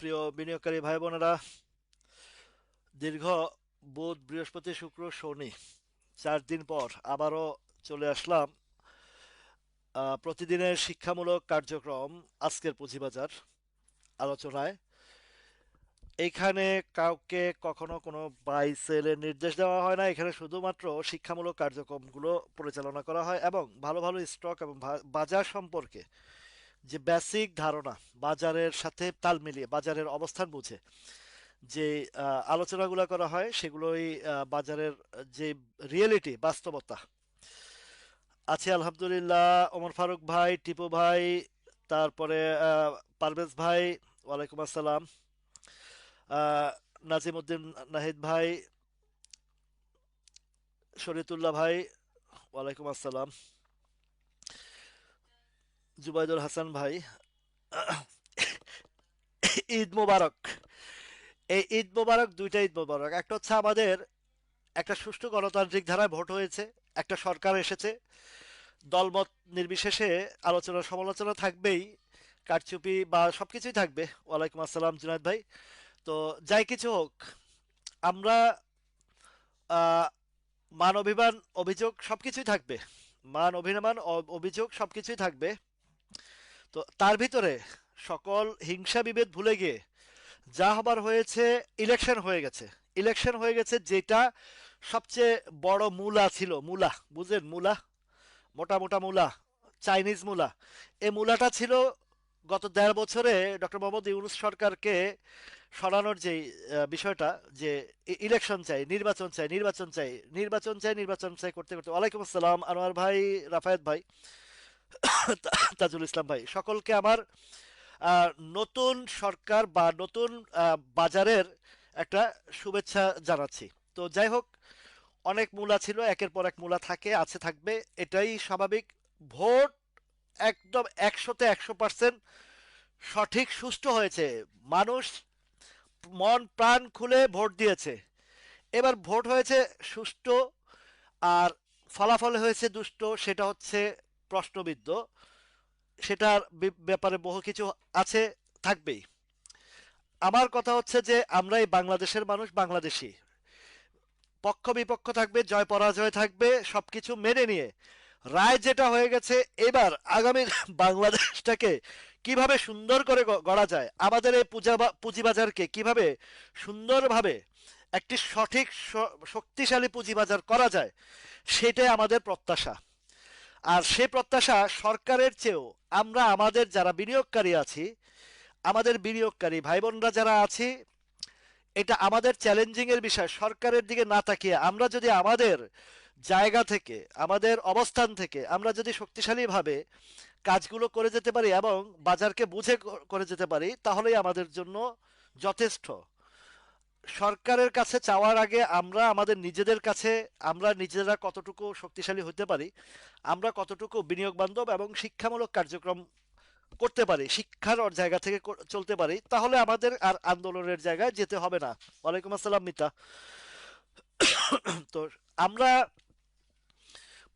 প্রিয় বিনিয়োগকারী ভাই বোনেরা, দীর্ঘ বুধ বৃহস্পতি শুক্র শনি 4 দিন পর আবারও চলে আসলাম প্রতিদিনের শিক্ষামূলক কার্যক্রম আজকের পুঁজিবাজার আলোচনায়। এইখানে কাউকে কখনো কোনো বাই সেলের নির্দেশ দেওয়া হয় না। এখানে শুধুমাত্র শিক্ষামূলক কার্যক্রমগুলো পরিচালনা করা হয় এবং ভালো ভালো স্টক এবং বাজার সম্পর্কে যে বেসিক ধারণা, বাজারের সাথে তাল মিলিয়ে বাজারের অবস্থান বুঝে যে আলোচনাগুলো করা হয় সেগুলোই বাজারের যে রিয়েলিটি, বাস্তবতা আছে। আলহামদুলিল্লাহ, ওমর ফারুক ভাই, টিপু ভাই, তারপরে পারভেজ ভাই, ওয়ালাইকুম আসসালাম, আহ, নাজিম উদ্দিন নাহিদ ভাই, শরীতুল্লাহ ভাই, ওয়ালাইকুম আসসালাম, জুবাইদুল হাসান ভাই, ঈদ মোবারক। এই ঈদ মোবারক, দুইটা ঈদ মোবারক। একটা হচ্ছে আমাদের একটা সুষ্ঠু গণতান্ত্রিক ধারায় ভোট হয়েছে, একটা সরকার এসেছে, দলমত নির্বিশেষে আলোচনা সমালোচনা থাকবেই, কারচুপি বা সবকিছুই থাকবে। ওয়ালাইকুম আসসালাম জুনায়দ ভাই। তো যাই কিছু হোক, আমরা আহ, মান অভিমান অভিযোগ সবকিছুই থাকবে, মান অভিমান অভিযোগ সবকিছুই থাকবে। তো তার ভিতরে সকল হিংসা বিভেদ ভুলে গিয়ে যা হবার হয়েছে, ইলেকশন হয়ে গেছে। ইলেকশন হয়ে গেছে, যেটা সবচেয়ে বড় মূলা ছিল, মূলা বুঝেন, মূলা, মোটা মোটা মূলা, চাইনিজ মূলা। এই মূলাটা ছিল গত 1.5 বছরে ডক্টর মোহাম্মদ ইউনূস সরকারকে সরানোর যে বিষয়টা, যে ইলেকশন চাই, নির্বাচন চাই, নির্বাচন চাই, নির্বাচন চাই, নির্বাচন চাই করতে করতে। ওয়ালাইকুম আসসালাম আনোয়ার ভাই, রাফায়েত ভাই, তাজুল ইসলাম ভাই, সকলকে আমার আহ, নতুন সরকার বা নতুন বাজারের একটা শুভেচ্ছা জানাচ্ছি। তো যাই হোক, অনেক মূলা ছিল, একের পর এক মূলা থাকে, আছে, থাকবে, এটাই স্বাভাবিক। ভোট একদম 100-তে 100% সঠিক সুষ্ঠু হয়েছে। মানুষ মন প্রাণ খুলে ভোট দিয়েছে। এবার ভোট হয়েছে সুষ্ঠু, আর ফলাফল হয়েছে দুষ্ট, সেটা হচ্ছে প্রশ্নবিদ্ধ। সেটার ব্যাপারে বহু কিছু আছে, থাকবেই। আমার কথা হচ্ছে যে আমরা এই বাংলাদেশের মানুষ, বাংলাদেশি, পক্ষ বিপক্ষ থাকবে, জয় পরাজয় থাকবে, সবকিছু মেনে নিয়ে রায় যেটা হয়ে গেছে, এবার আগামী বাংলাদেশটাকে কিভাবে সুন্দর করে গড়া যায়, আমাদের এই পুঁজিবাজারকে কিভাবে সুন্দরভাবে একটি সঠিক শক্তিশালী পুঁজিবাজার করা যায়, সেটাই আমাদের প্রত্যাশা। আর সেই প্রত্যাশা সরকারের চেয়েও আমরা, আমাদের যারা বিনিয়োগকারী আছি, আমাদের বিনিয়োগকারী ভাই বোনরা যারা আছি, এটা আমাদের চ্যালেঞ্জিং এর বিষয়। সরকারের দিকে না তাকিয়ে আমরা যদি আমাদের জায়গা থেকে, আমাদের অবস্থান থেকে আমরা যদি শক্তিশালীভাবে কাজগুলো করে যেতে পারি এবং বাজারকে বুঝে করে যেতে পারি, তাহলেই আমাদের জন্য যথেষ্ট। সরকারের কাছে চাওয়ার আগে আমরা আমাদের নিজেদের কাছে, আমরা নিজেরা কতটুকু শক্তিশালী হতে পারি, আমরা কতটুকু বিনিয়োগ বান্ধব এবং শিক্ষামূলক কার্যক্রম করতে পারি, শিক্ষার জায়গা থেকে চলতে পারি, তাহলে আমাদের আর আন্দোলনের জায়গায় যেতে হবে না। ওয়ালাইকুম আসসালাম মিতা। তো আমরা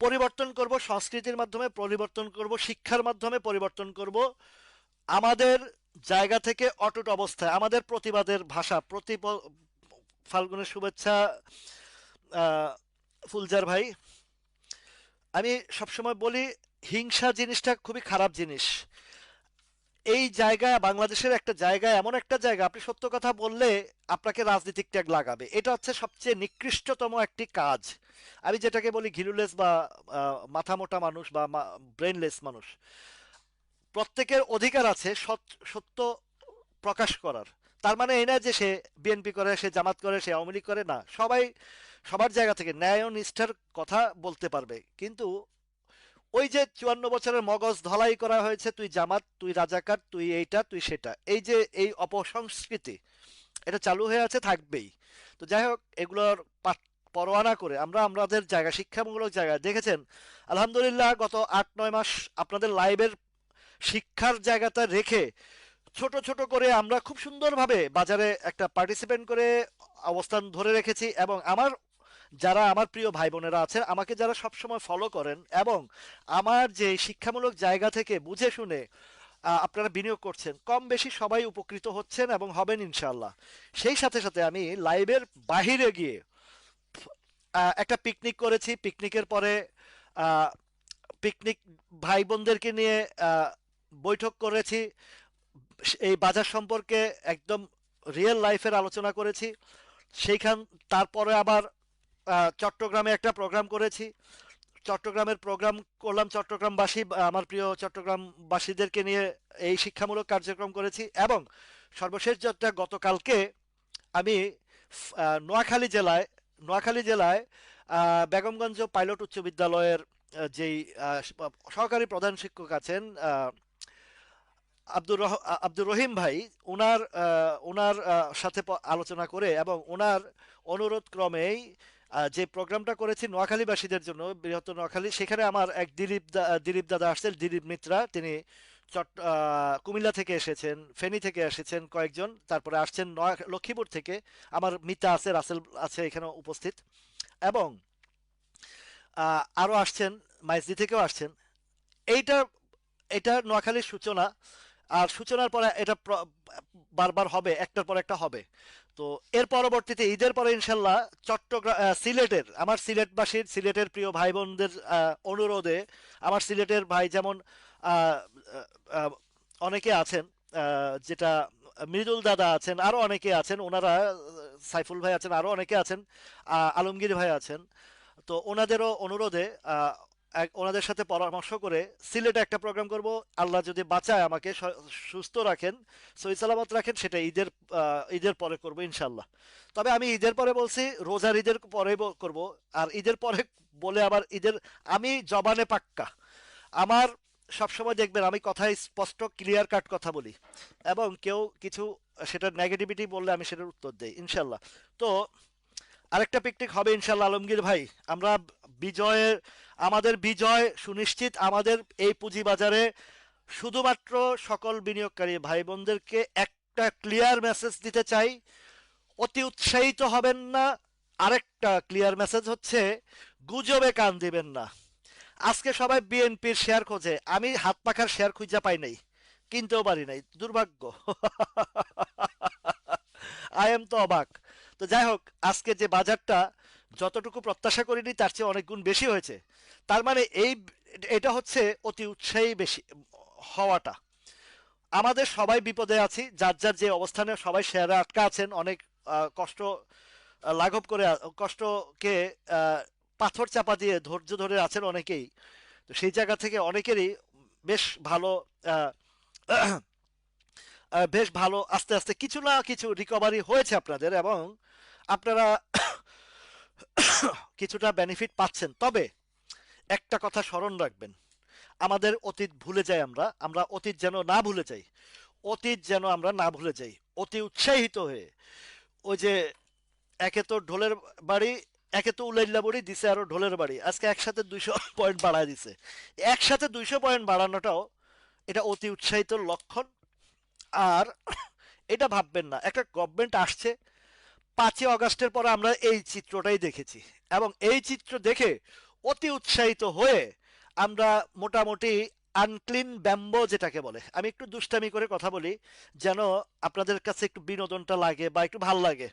পরিবর্তন করব, সংস্কৃতির মাধ্যমে পরিবর্তন করব, শিক্ষার মাধ্যমে পরিবর্তন করব, আমাদের জায়গা থেকে অটুট অবস্থায় আমাদের প্রতিবাদের ভাষা ফাল্গুনের শুভেচ্ছা ফুলজার ভাই। আমি সবসময় বলি, হিংসা জিনিসটা খুবই খারাপ জিনিস। এই জায়গায়, বাংলাদেশের একটা জায়গায়, এমন একটা জায়গা, আপনি সত্য কথা বললে আপনাকে রাজনীতিক ট্যাগ লাগাবে। এটা হচ্ছে সবচেয়ে নিকৃষ্টতম একটি কাজ। আমি যেটাকে বলি ঘিলুলেস বা মাথা মোটা মানুষ বা ব্রেনলেস মানুষ। প্রত্যেকের অধিকার আছে সত্য প্রকাশ করার। তার মানে এই না যে সে বিএনপি করে, সে জামাত করে, সে আওয়ামী লীগ করে, না। সবাই সবার জায়গা থেকে ন্যায় ও নিষ্ঠার কথা বলতে পারবে। কিন্তু ওই যে 54 বছরের মগজ ধলাই করা হয়েছে, তুই জামাত, তুই রাজাকার, তুই এইটা, তুই সেটা, এই যে এই অপসংস্কৃতি, এটা চালু হয়ে আছে, থাকবেই। তো যাই হোক, এগুলোর পরোয়া না করে আমরা আমাদের জায়গা, শিক্ষামূলক জায়গায় দেখেছেন, আলহামদুলিল্লাহ, গত 8-9 মাস আপনাদের লাইভের শিক্ষার জায়গাটা রেখে ছোট ছোট করে আমরা খুব সুন্দরভাবে বাজারে একটা পার্টিসিপেন্ট করে অবস্থান ধরে রেখেছি। এবং আমার যারা আমার প্রিয় ভাই বোনেরা আছেন, আমাকে যারা সবসময় ফলো করেন এবং আমার যে শিক্ষামূলক জায়গা থেকে বুঝে শুনে আপনারা বিনিয়োগ করছেন, কম বেশি সবাই উপকৃত হচ্ছেন এবং হবেন ইনশাল্লাহ। সেই সাথে সাথে আমি লাইভের বাহিরে গিয়ে একটা পিকনিক করেছি। পিকনিকের পরে আহ, পিকনিক ভাই বোনদেরকে নিয়ে আহ, বৈঠক করেছি, এই বাজার সম্পর্কে একদম রিয়েল লাইফের আলোচনা করেছি। সেইখান তারপরে আবার চট্টগ্রামে একটা প্রোগ্রাম করেছি। চট্টগ্রামের প্রোগ্রাম করলাম, চট্টগ্রামবাসী আমার প্রিয় চট্টগ্রামবাসীদেরকে নিয়ে এই শিক্ষামূলক কার্যক্রম করেছি। এবং সর্বশেষ যেটা গতকালকে আমি নোয়াখালী জেলায় বেগমগঞ্জ পাইলট উচ্চ বিদ্যালয়ের যেই সহকারী প্রধান শিক্ষক আছেন আব্দুর রহিম ভাই, ওনার সাথে আলোচনা করে এবং ওনার অনুরোধ ক্রমেই যে প্রোগ্রামটা করেছি নোয়াখালীবাসীদের জন্য, বৃহত্তর নোয়াখালী, সেখানে আমার এক দিলীপ দাদা আসছেন, দিলীপ মিত্রা। তিনি কুমিল্লা থেকে এসেছেন, ফেনী থেকে এসেছেন কয়েকজন, তারপরে আসছেন লক্ষ্মীপুর থেকে। আমার মিতা আছে, রাসেল আছে এখানে উপস্থিত, এবং আরো আসছেন, মাইজদি থেকেও আসছেন। এইটা এটা নোয়াখালীর সূচনা। আর সূচনার পরে এটা বারবার হবে, একটার পর একটা হবে। তো এর পরবর্তীতে ঈদের পরে ইনশাল্লাহ চট্টগ্রাম, আমার সিলেটের প্রিয় ভাই বোনদের অনুরোধে, আমার সিলেটের ভাই যেমন আহ, আহ, অনেকে আছেন, যেটা মৃদুল দাদা আছেন, আরো অনেকে আছেন, ওনারা সাইফুল ভাই আছেন, আরো অনেকে আছেন, আলমগীর ভাই আছেন। তো ওনাদেরও অনুরোধে ওনাদের সাথে পরামর্শ করে সিলেটে একটা প্রোগ্রাম করব। আল্লাহ যদি বাঁচায় আমাকে, সুস্থ রাখেন, সহি সালামত রাখেন, সেটা ঈদের পরে করব ইনশাল্লাহ। তবে আমি ঈদের পরে বলছি, রোজার ঈদের পরে করব। আর ঈদের পরে বলে আবার ঈদের, আমি জবানে পাক্কা। আমার সবসময় দেখবেন আমি কথায় স্পষ্ট ক্লিয়ার কাট কথা বলি, এবং কেউ কিছু সেটার নেগেটিভিটি বললে আমি সেটার উত্তর দেই ইনশাল্লাহ। তো আরেকটা পিকনিক হবে ইনশাল্লাহ আলমগীর ভাই। আমরা বিজয়ের আমাদের বিজয় সুনিশ্চিত। আমাদের এই পুঁজিবাজারে শুধুমাত্র সকল বিনিয়োগকারী ভাই বোনদেরকে একটা ক্লিয়ার মেসেজ দিতে চাই, অতি উৎসাহিত হবেন না। আরেকটা ক্লিয়ার মেসেজ হচ্ছে, গুজবে কান দিবেন না। আজকে সবাই বিএনপির শেয়ার খোঁজে, আমি হাত পাখার শেয়ার খুঁজে পাই নাই, কিনতেও পারি নাই, দুর্ভাগ্য। আই এম তো অবাক। তো যাই হোক, আজকে যে বাজারটা যতটুকু প্রত্যাশা করিনি তার চেয়ে অনেক গুণ বেশি হয়েছে। তার মানে এটা হচ্ছে অতি উৎসাহী বেশি হওয়াটা। আমাদের সবাই বিপদে আছি, যার যার যে অবস্থানে সবাই শেয়ারে আটকা আছেন, অনেক কষ্ট লাঘব করে, কষ্টকে আহ, পাথর চাপা দিয়ে ধৈর্য ধরে আছেন অনেকেই। তো সেই জায়গা থেকে অনেকেরই বেশ ভালো আহ, বেশ ভালো আস্তে আস্তে কিছু না কিছু রিকভারি হয়েছে আপনাদের, এবং আপনারা কিছুটা বেনিফিট পাচ্ছেন। তবে একটা কথা স্মরণ রাখবেন, আমাদের অতীত ভুলে যাই, আমরা আমরা অতীত যেন না ভুলে যাই। অতীত যেন আমরা না ভুলে যাই অতি উৎসাহিত হয়ে। ওই যে একে তো ঢোলের বাড়ি, একে তো উলাইল্লা বড়ি দিছে, আরো ঢোলের বাড়ি, আজকে একসাথে 200 পয়েন্ট বাড়ায় দিছে। একসাথে 200 পয়েন্ট বাড়ানোটাও এটা অতি উৎসাহিত লক্ষণ। আর এটা ভাববেন না, একটা গভর্নমেন্ট আসছে, 5ই আগস্টের পরে আমরা এই চিত্রটাই দেখেছি, এবং এই চিত্র দেখে অতি উৎসাহিত হয়ে আমরা মোটামুটি আনক্লিন ব্যাম্বো যেটাকে বলে, আমি একটু দুষ্টামি করে কথা বলি যেন আপনাদের কাছে একটু বিনোদনটা লাগে বা একটু ভাল লাগে,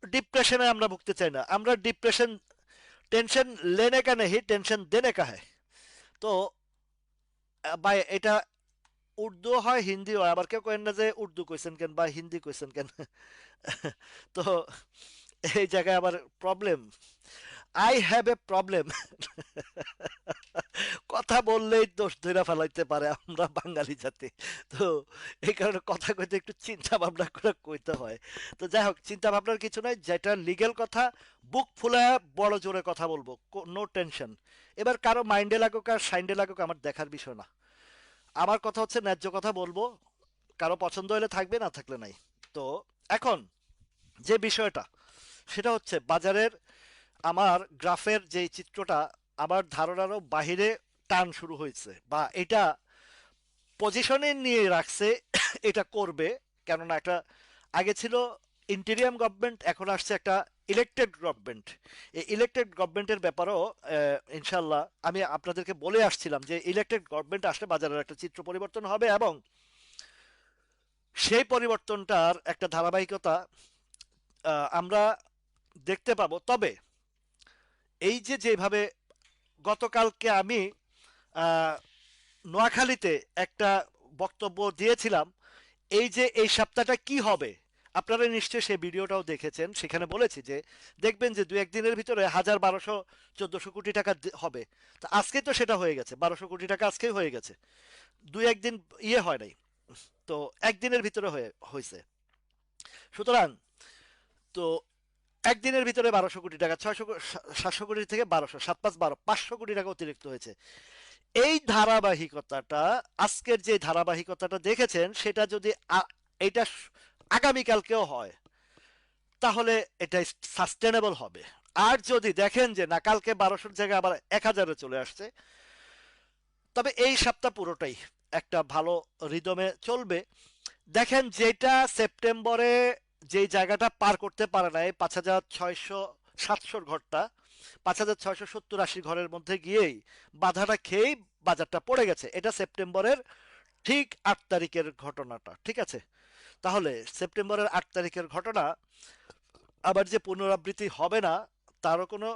ডিপ্রেশনে আমরা ভুগতে চাই না। আমরা ডিপ্রেশন, টেনশন লেনে কা নেই, টেনশন দেনে কা হ্যায়। তো বা এটা উর্দু হয়, হিন্দি হয়, আবার কেউ কেন না যে উর্দু কইছেন কেন বা হিন্দি কইছেন কেন। তো এই জায়গায় আবার problem, I have a problem. কথা বললেই দোষ ধরে ফেলাইতে পারে আমরা বাঙালি জাতি। তো এই কারণে কথা কইতে একটু চিন্তা ভাবনা করে কইতে হয়। তো যাই হোক, চিন্তা ভাবনার কিছু নাই, যেটা লিগেল কথা বুক ফুলায় বড় জোরে কথা বলবো, নো টেনশন। এবার কারো মাইন্ডে লাগুক আর সাইন্ডে লাগুক আমার দেখার বিষয় না। আমার কথা হচ্ছে ন্যায্য কথা বলবো, কারো পছন্দ হলে থাকবে, না থাকলে নাই। তো এখন যে বিষয়টা, সেটা হচ্ছে বাজারের আমার গ্রাফের যে চিত্রটা আমার ধারণারও বাহিরে টান শুরু হয়েছে, বা এটা পজিশনে নিয়ে রাখছে। এটা করবে, কেননা একটা আগে ছিল ইন্টেরিয়াম গভর্নমেন্ট, এখন আসছে একটা ইলেকটেড গভর্নমেন্ট, এই ইলেকটেড গভর্নমেন্টের ব্যাপারেও ইনশাল্লাহ আমি আপনাদেরকে বলে আসছিলাম যে ইলেকটেড গভর্নমেন্ট আসলে বাজারের একটা চিত্র পরিবর্তন হবে, এবং সেই পরিবর্তনটার একটা ধারাবাহিকতা আমরা দেখতে পাবো। তবে এই যে যেভাবে গতকালকে আমি আহ, নোয়াখালীতে একটা বক্তব্য দিয়েছিলাম, এই যে এই সপ্তাহটা কি হবে, আপনারা নিশ্চয়ই সেই ভিডিওটাও দেখেছেন। সেখানে বলেছি যে দেখবেন যে দু একদিনের ভিতরে 1,000, 1,200, 1,400 কোটি টাকা হবে। তো আজকে তো সেটা হয়ে গেছে, 1,200 কোটি টাকা আজকেই হয়ে গেছে। দুই একদিন ইয়ে হয় নাই, তো একদিনের ভিতরে হয়েছে। সুতরাং তো একদিনের ভিতরে 1,200 কোটি টাকা, 700 কোটি থেকে 1,200, 7 5 12, 500 কোটি টাকা অতিরিক্ত হয়েছে। এই ধারাবাহিকতাটা, আজকের যে ধারাবাহিকতাটা দেখেছেন, সেটা যদি এটা আগামীকালকেও হয়, তাহলে এটা সাস্টেনেবল হবে। আর যদি দেখেন যে না, কালকে 1,200-র জায়গায় আবার 1,000-এ চলে আসছে, তবে এই সপ্তাহ পুরোটাই একটা ভালো রিদমে চলবে। দেখেন, যেটা সেপ্টেম্বরে যেই জায়গাটা পার করতে পারে নাই, 5,600-700 ঘরটা, 5,670-80 ঘরের মধ্যে গিয়েই বাধাটা খেয়েই বাজারটা পড়ে গেছে। এটা সেপ্টেম্বরের ঠিক 8 তারিখের ঘটনাটা, ঠিক আছে? তাহলে সেপ্টেম্বরের 8 তারিখের ঘটনা আবার যে পুনরাবৃত্তি হবে না, তারও কোনো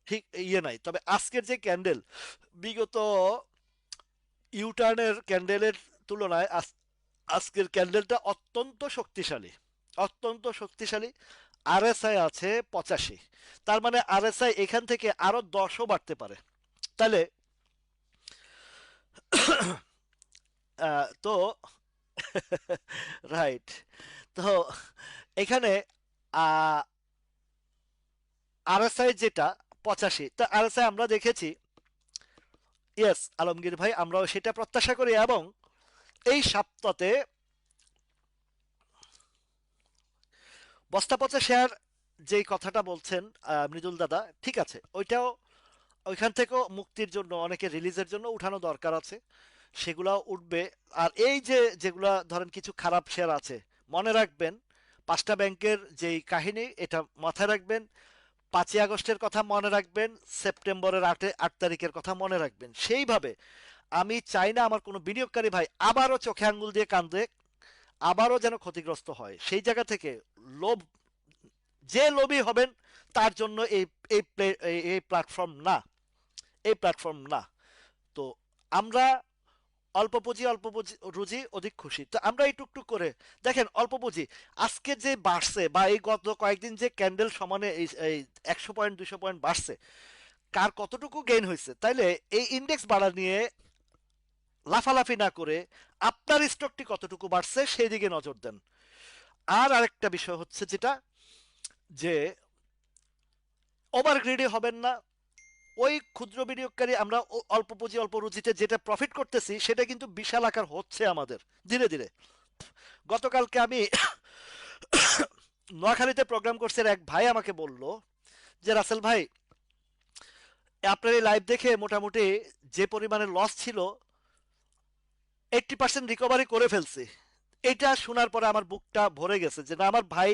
ঠিক ইয়ে নাই। তবে আজকের যে ক্যান্ডেল, বিগত ইউটার্নের ক্যান্ডেলের তুলনায় আজকের ক্যান্ডেলটা অত্যন্ত শক্তিশালী, অত্যন্ত শক্তিশালী। আরএসআই আছে 85, তার মানে আরএসআই এখান থেকে আরো 10ও বাড়তে পারে। তাহলে তো রাইট, তো এখানে আরএসআই যেটা 85, তা আরএসআই আমরা দেখেছি। ইয়েস আলমগীর ভাই, আমরাও সেটা প্রত্যাশা করি। এবং এই সপ্তাহে বস্তা পচা শেয়ার যেই কথাটা বলছেন মৃদুল দাদা, ঠিক আছে, ওইটাও ওইখান থেকেও মুক্তির জন্য, অনেকে রিলিজের জন্য উঠানো দরকার আছে, সেগুলাও উঠবে। আর এই যে যেগুলা ধরেন কিছু খারাপ শেয়ার আছে, মনে রাখবেন 5টা ব্যাংকের যেই কাহিনী, এটা মাথায় রাখবেন। 5ই আগস্টের কথা মনে রাখবেন, সেপ্টেম্বরের 8 তারিখের কথা মনে রাখবেন। সেইভাবে আমি চাই না আমার কোনো বিনিয়োগকারী ভাই আবারও চোখে আঙ্গুল দিয়ে কান্দে, আবারও যেন ক্ষতিগ্রস্ত হয়। সেই জায়গা থেকে লোভ, যে লোভী হবেন তার জন্য এই এই এই প্ল্যাটফর্ম না, এই প্ল্যাটফর্ম না। তো আমরা অল্প পুঁজি, অল্প পুঁজি রুজি অধিক খুশি। তো আমরা এই টুকটুক করে দেখেন, অল্প পুঁজি আজকে যে বাড়ছে, বা এই গত কয়েকদিন যে ক্যান্ডেল সমানে এই 100 পয়েন্ট 200 পয়েন্ট বাড়ছে, কার কতটুকু গেইন হয়েছে? তাইলে এই ইন্ডেক্স বাড়া নিয়ে লাফালাফি না করে আপনার স্টকটি কতটুকু বাড়ছে সেই দিকে নজর দেন। আর আরেকটা বিষয় হচ্ছে যেটা, যে ওভার গ্রিডি হবেন না। ওই ক্ষুদ্র বিনিয়োগকারী, আমরা অল্প পুঁজি অল্প রুজিতে যেটা প্রফিট করতেছি, সেটা কিন্তু বিশাল আকার হচ্ছে আমাদের ধীরে ধীরে। গতকালকে আমি নোয়াখালীতে প্রোগ্রাম করছি, এক ভাই আমাকে বলল যে রাসেল ভাই, আপনার এই লাইভ দেখে মোটামুটি যে পরিমাণে লস ছিল 80% রিকভারি করে ফেলছি। এটা শোনার পরে আমার বুকটা ভরে গেছে, যে না, আমার ভাই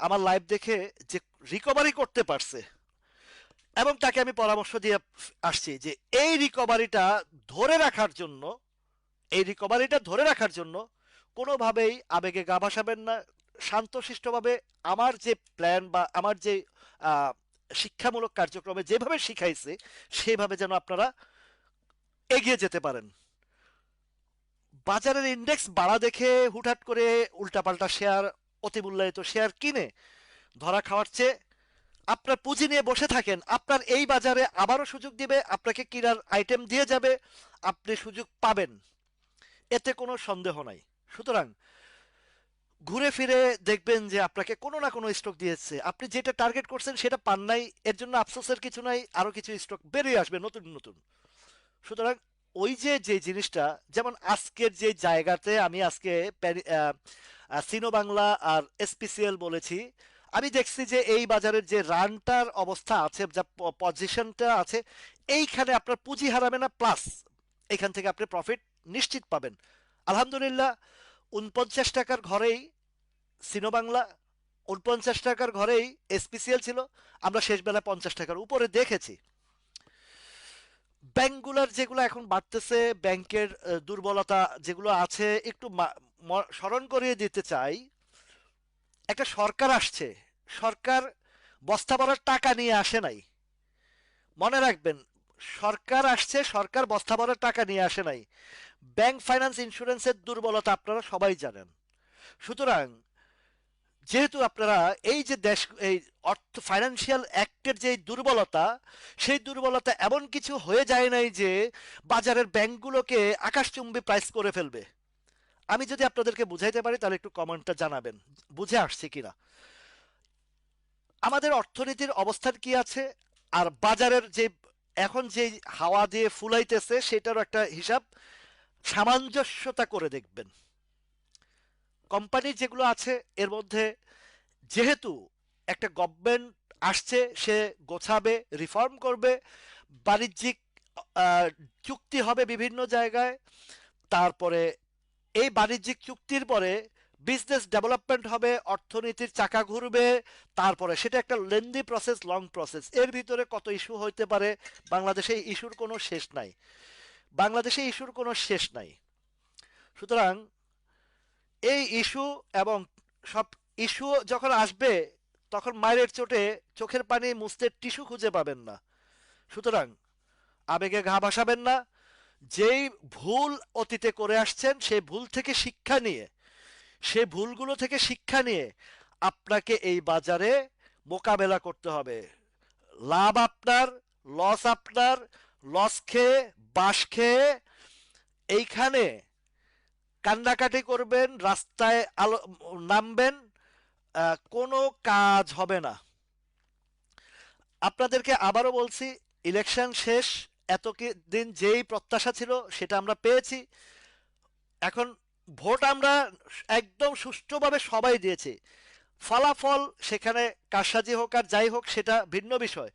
আমার লাইভ দেখে যে রিকভারি করতে পারছে। এবং তাকে আমি পরামর্শ দিয়ে আসছি যে এই রিকভারিটা ধরে রাখার জন্য, এই রিকভারিটা ধরে রাখার জন্য কোনোভাবেই আবেগে গা ভাসাবেন না। শান্তশিষ্টভাবে আমার যে প্ল্যান বা আমার যে আহ, শিক্ষামূলক কার্যক্রমে যেভাবে শিখাইছে, সেভাবে যেন আপনারা এগিয়ে যেতে পারেন। বাজারের ইন্ডেক্স বাড়া দেখে হুটহাট করে উল্টাপাল্টা শেয়ার, অতিমূল্যায়িত শেয়ার কিনে ধরা খাওয়ার চেয়ে আপনার পুঁজি নিয়ে বসে থাকেন। আপনার এই বাজারে আবারও সুযোগ দিবে, আপনাকে কিনার আইটেম দিয়ে যাবে, আপনি সুযোগ পাবেন, এতে কোনো সন্দেহ নাই। সুতরাং ঘুরে ফিরে দেখবেন যে আপনাকে কোনো না কোনো স্টক দিয়েছে, আপনি যেটা টার্গেট করছেন সেটা পান নাই, এর জন্য আফসোসের কিছু নাই, আরো কিছু স্টক বেরিয়ে আসবে নতুন নতুন। সুতরাং ওই যে যে জিনিসটা, যেমন আজকের যে জায়গাতে আমি আজকে সিনো বাংলা আর এসপিসিএল বলেছি, আমি দেখছি যে এই বাজারের যে রানটার অবস্থা আছে, যা পজিশনটা আছে, এইখানে আপনার পুঁজি হারাবে না, প্লাস এখান থেকে আপনি প্রফিট নিশ্চিত পাবেন। আলহামদুলিল্লাহ, 49 টাকার ঘরেই সিনো বাংলা 49 টাকার ঘরেই এসপিসিএল ছিল, আমরা শেষ বেলা 50 টাকার উপরে দেখেছি। ব্যাংকগুলোর যেগুলো এখন বাড়তেছে, ব্যাংকের দুর্বলতা যেগুলো আছে, একটু স্মরণ করিয়ে দিতে চাই। একটা সরকার আসছে, সরকার বস্তা ভরার টাকা নিয়ে আসে নাই, মনে রাখবেন। সরকার আসছে, সরকার বস্তা ভরার টাকা নিয়ে আসে নাই। ব্যাংক ফাইন্যান্স ইন্স্যুরেন্সের দুর্বলতা আপনারা সবাই জানেন। সুতরাং যেহেতু আপনারা এই যে দেশ, এই অর্থ ফাইন্যান্সিয়াল অ্যাক্টের যে দুর্বলতা, সেই দুর্বলতা এমন কিছু হয়ে যায় নাই যে বাজারের ব্যাংকগুলোকে আকাশচুম্বী প্রাইস করে ফেলবে। আমি যদি আপনাদেরকে বুঝাইতে পারি তাহলে একটু কমেন্টটা জানাবেন বুঝে আসছে কিনা। আমাদের অর্থনীতির অবস্থান কি আছে, আর বাজারের যে এখন যে হাওয়া দিয়ে ফুলাইতেছে সেটারও একটা হিসাব সামঞ্জস্যতা করে দেখবেন। কোম্পানি যেগুলো আছে এর মধ্যে, যেহেতু একটা গভর্নমেন্ট আসছে, সে গোছাবে, রিফর্ম করবে, বাণিজ্যিক আহ, চুক্তি হবে বিভিন্ন জায়গায়, তারপরে এই বাণিজ্যিক চুক্তির পরে বিজনেস ডেভেলপমেন্ট হবে, অর্থনীতির চাকা ঘুরবে, তারপরে সেটা একটা লেন্দি প্রসেস, লং প্রসেস। এর ভিতরে কত ইস্যু হইতে পারে, বাংলাদেশে ইস্যুর কোনো শেষ নাই, বাংলাদেশে ইস্যুর কোনো শেষ নাই। সুতরাং এই ইস্যু এবং সব ইস্যু যখন আসবে, তখন মায়ের চোটে চোখের পানি মুছতে টিস্যু খুঁজে পাবেন না। সুতরাং আবেগে ঘা ভাসাবেন না। যেই ভুল অতীতে করে আসছেন, সেই ভুল থেকে শিক্ষা নিয়ে, সে ভুলগুলো থেকে শিক্ষা নিয়ে আপনাকে এই বাজারে মোকাবেলা করতে হবে। লাভ আপনার, লস আপনার। লস খেয়ে, বাঁশ খেয়ে এইখানে কান্নাকাটি করবেন, রাস্তায় আলো নামবেন, কোনো কাজ হবে না। আপনাদেরকে আবারও বলছি, ইলেকশন শেষ, এত দিন যেই প্রত্যাশা ছিল সেটা আমরা পেয়েছি। এখন ভোট আমরা একদম সুষ্ঠুভাবে সবাই দিয়েছি। ফলাফল সেখানে কারসাজি হোক আর যাই হোক সেটা ভিন্ন বিষয়,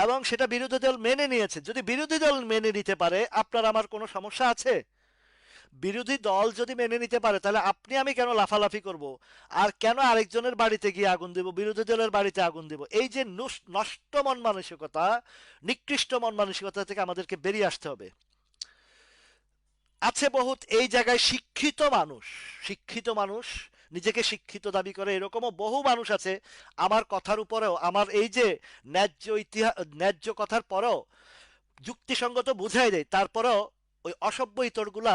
এবং সেটা বিরোধী দল মেনে নিয়েছে। যদি বিরোধী দল মেনে নিতে পারে, আপনার আমার কোনো সমস্যা আছে? বিরোধী দল যদি মেনে নিতে পারে, তাহলে আপনি আমি কেন লাফালাফি করব, আর কেন আরেকজনের বাড়িতে গিয়ে আগুন দেব, বিরোধী দলের বাড়িতে আগুন দেব? এই যে নষ্ট মন মানসিকতা, নিকৃষ্ট মন মানসিকতা থেকে আমাদেরকে বেরিয়ে আসতে হবে। আছে বহুত এই জায়গায় শিক্ষিত মানুষ, শিক্ষিত মানুষ নিজেকে শিক্ষিত দাবি করে, এরকমও বহু মানুষ আছে আমার কথার উপরেও, আমার এই যে ন্যায্য কথার পরেও যুক্তিসঙ্গত বুঝাই দেয়, তারপরেও ওই অসভ্য ইতরগুলা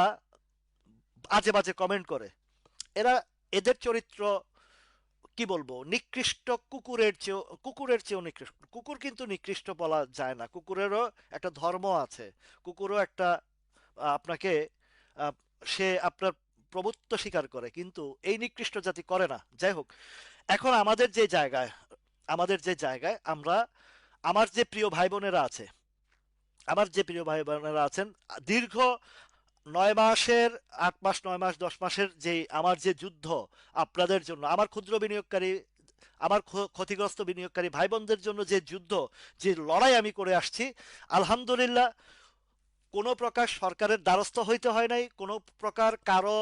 আজে বাজে কমেন্ট করে। এরা, এদের চরিত্র কি বলবো, নিকৃষ্ট, কুকুরের চেয়েও নিকৃষ্ট। কুকুর কিন্তু নিকৃষ্ট বলা যায় না, কুকুরেরও একটা ধর্ম আছে, কুকুরও একটা আপনাকে আহ, সে আপনার প্রভুত্ব স্বীকার করে, কিন্তু এই নিকৃষ্ট জাতি করে না। যাই হোক, এখন আমাদের যে জায়গায় আমরা, আমার যে প্রিয় ভাই বোনেরা আছে, আমার যে প্রিয় ভাই বোনেরা আছেন, দীর্ঘ 9 মাসের, 8 মাস, 9 মাস, 10 মাসের যে আমার যে যুদ্ধ আপনাদের জন্য, আমার ক্ষুদ্র বিনিয়োগকারী, আমার ক্ষতিগ্রস্ত বিনিয়োগকারী ভাই বোনদের জন্য যে যুদ্ধ, যে লড়াই আমি করে আসছি, আলহামদুলিল্লাহ কোনো প্রকার সরকারের দ্বারস্থ হইতে হয় নাই, কোনো প্রকার কারো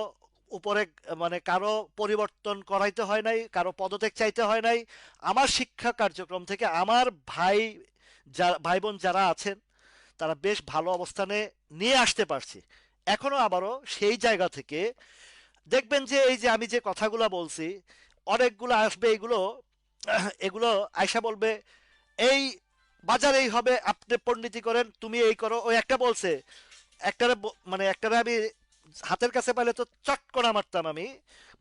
উপরে মানে কারো পরিবর্তন করাইতে হয় নাই, কারো পদত্যাগ চাইতে হয় নাই। আমার শিক্ষা কার্যক্রম থেকে আমার ভাই বোন যারা আছেন, তারা বেশ ভালো অবস্থানে নিয়ে আসতে পারছি। এখনো আবারও সেই জায়গা থেকে দেখবেন যে এই যে আমি যে কথাগুলো বলছি, অনেকগুলো আসবে, এগুলো এগুলো আয়সা বলবে এই বাজার এই হবে, আপনি পণ্ডিতি করেন, তুমি এই করো। ওই একটা বলছে, মানে একটারে আমি হাতের কাছে পাইলে তো চট করে মারতাম আমি।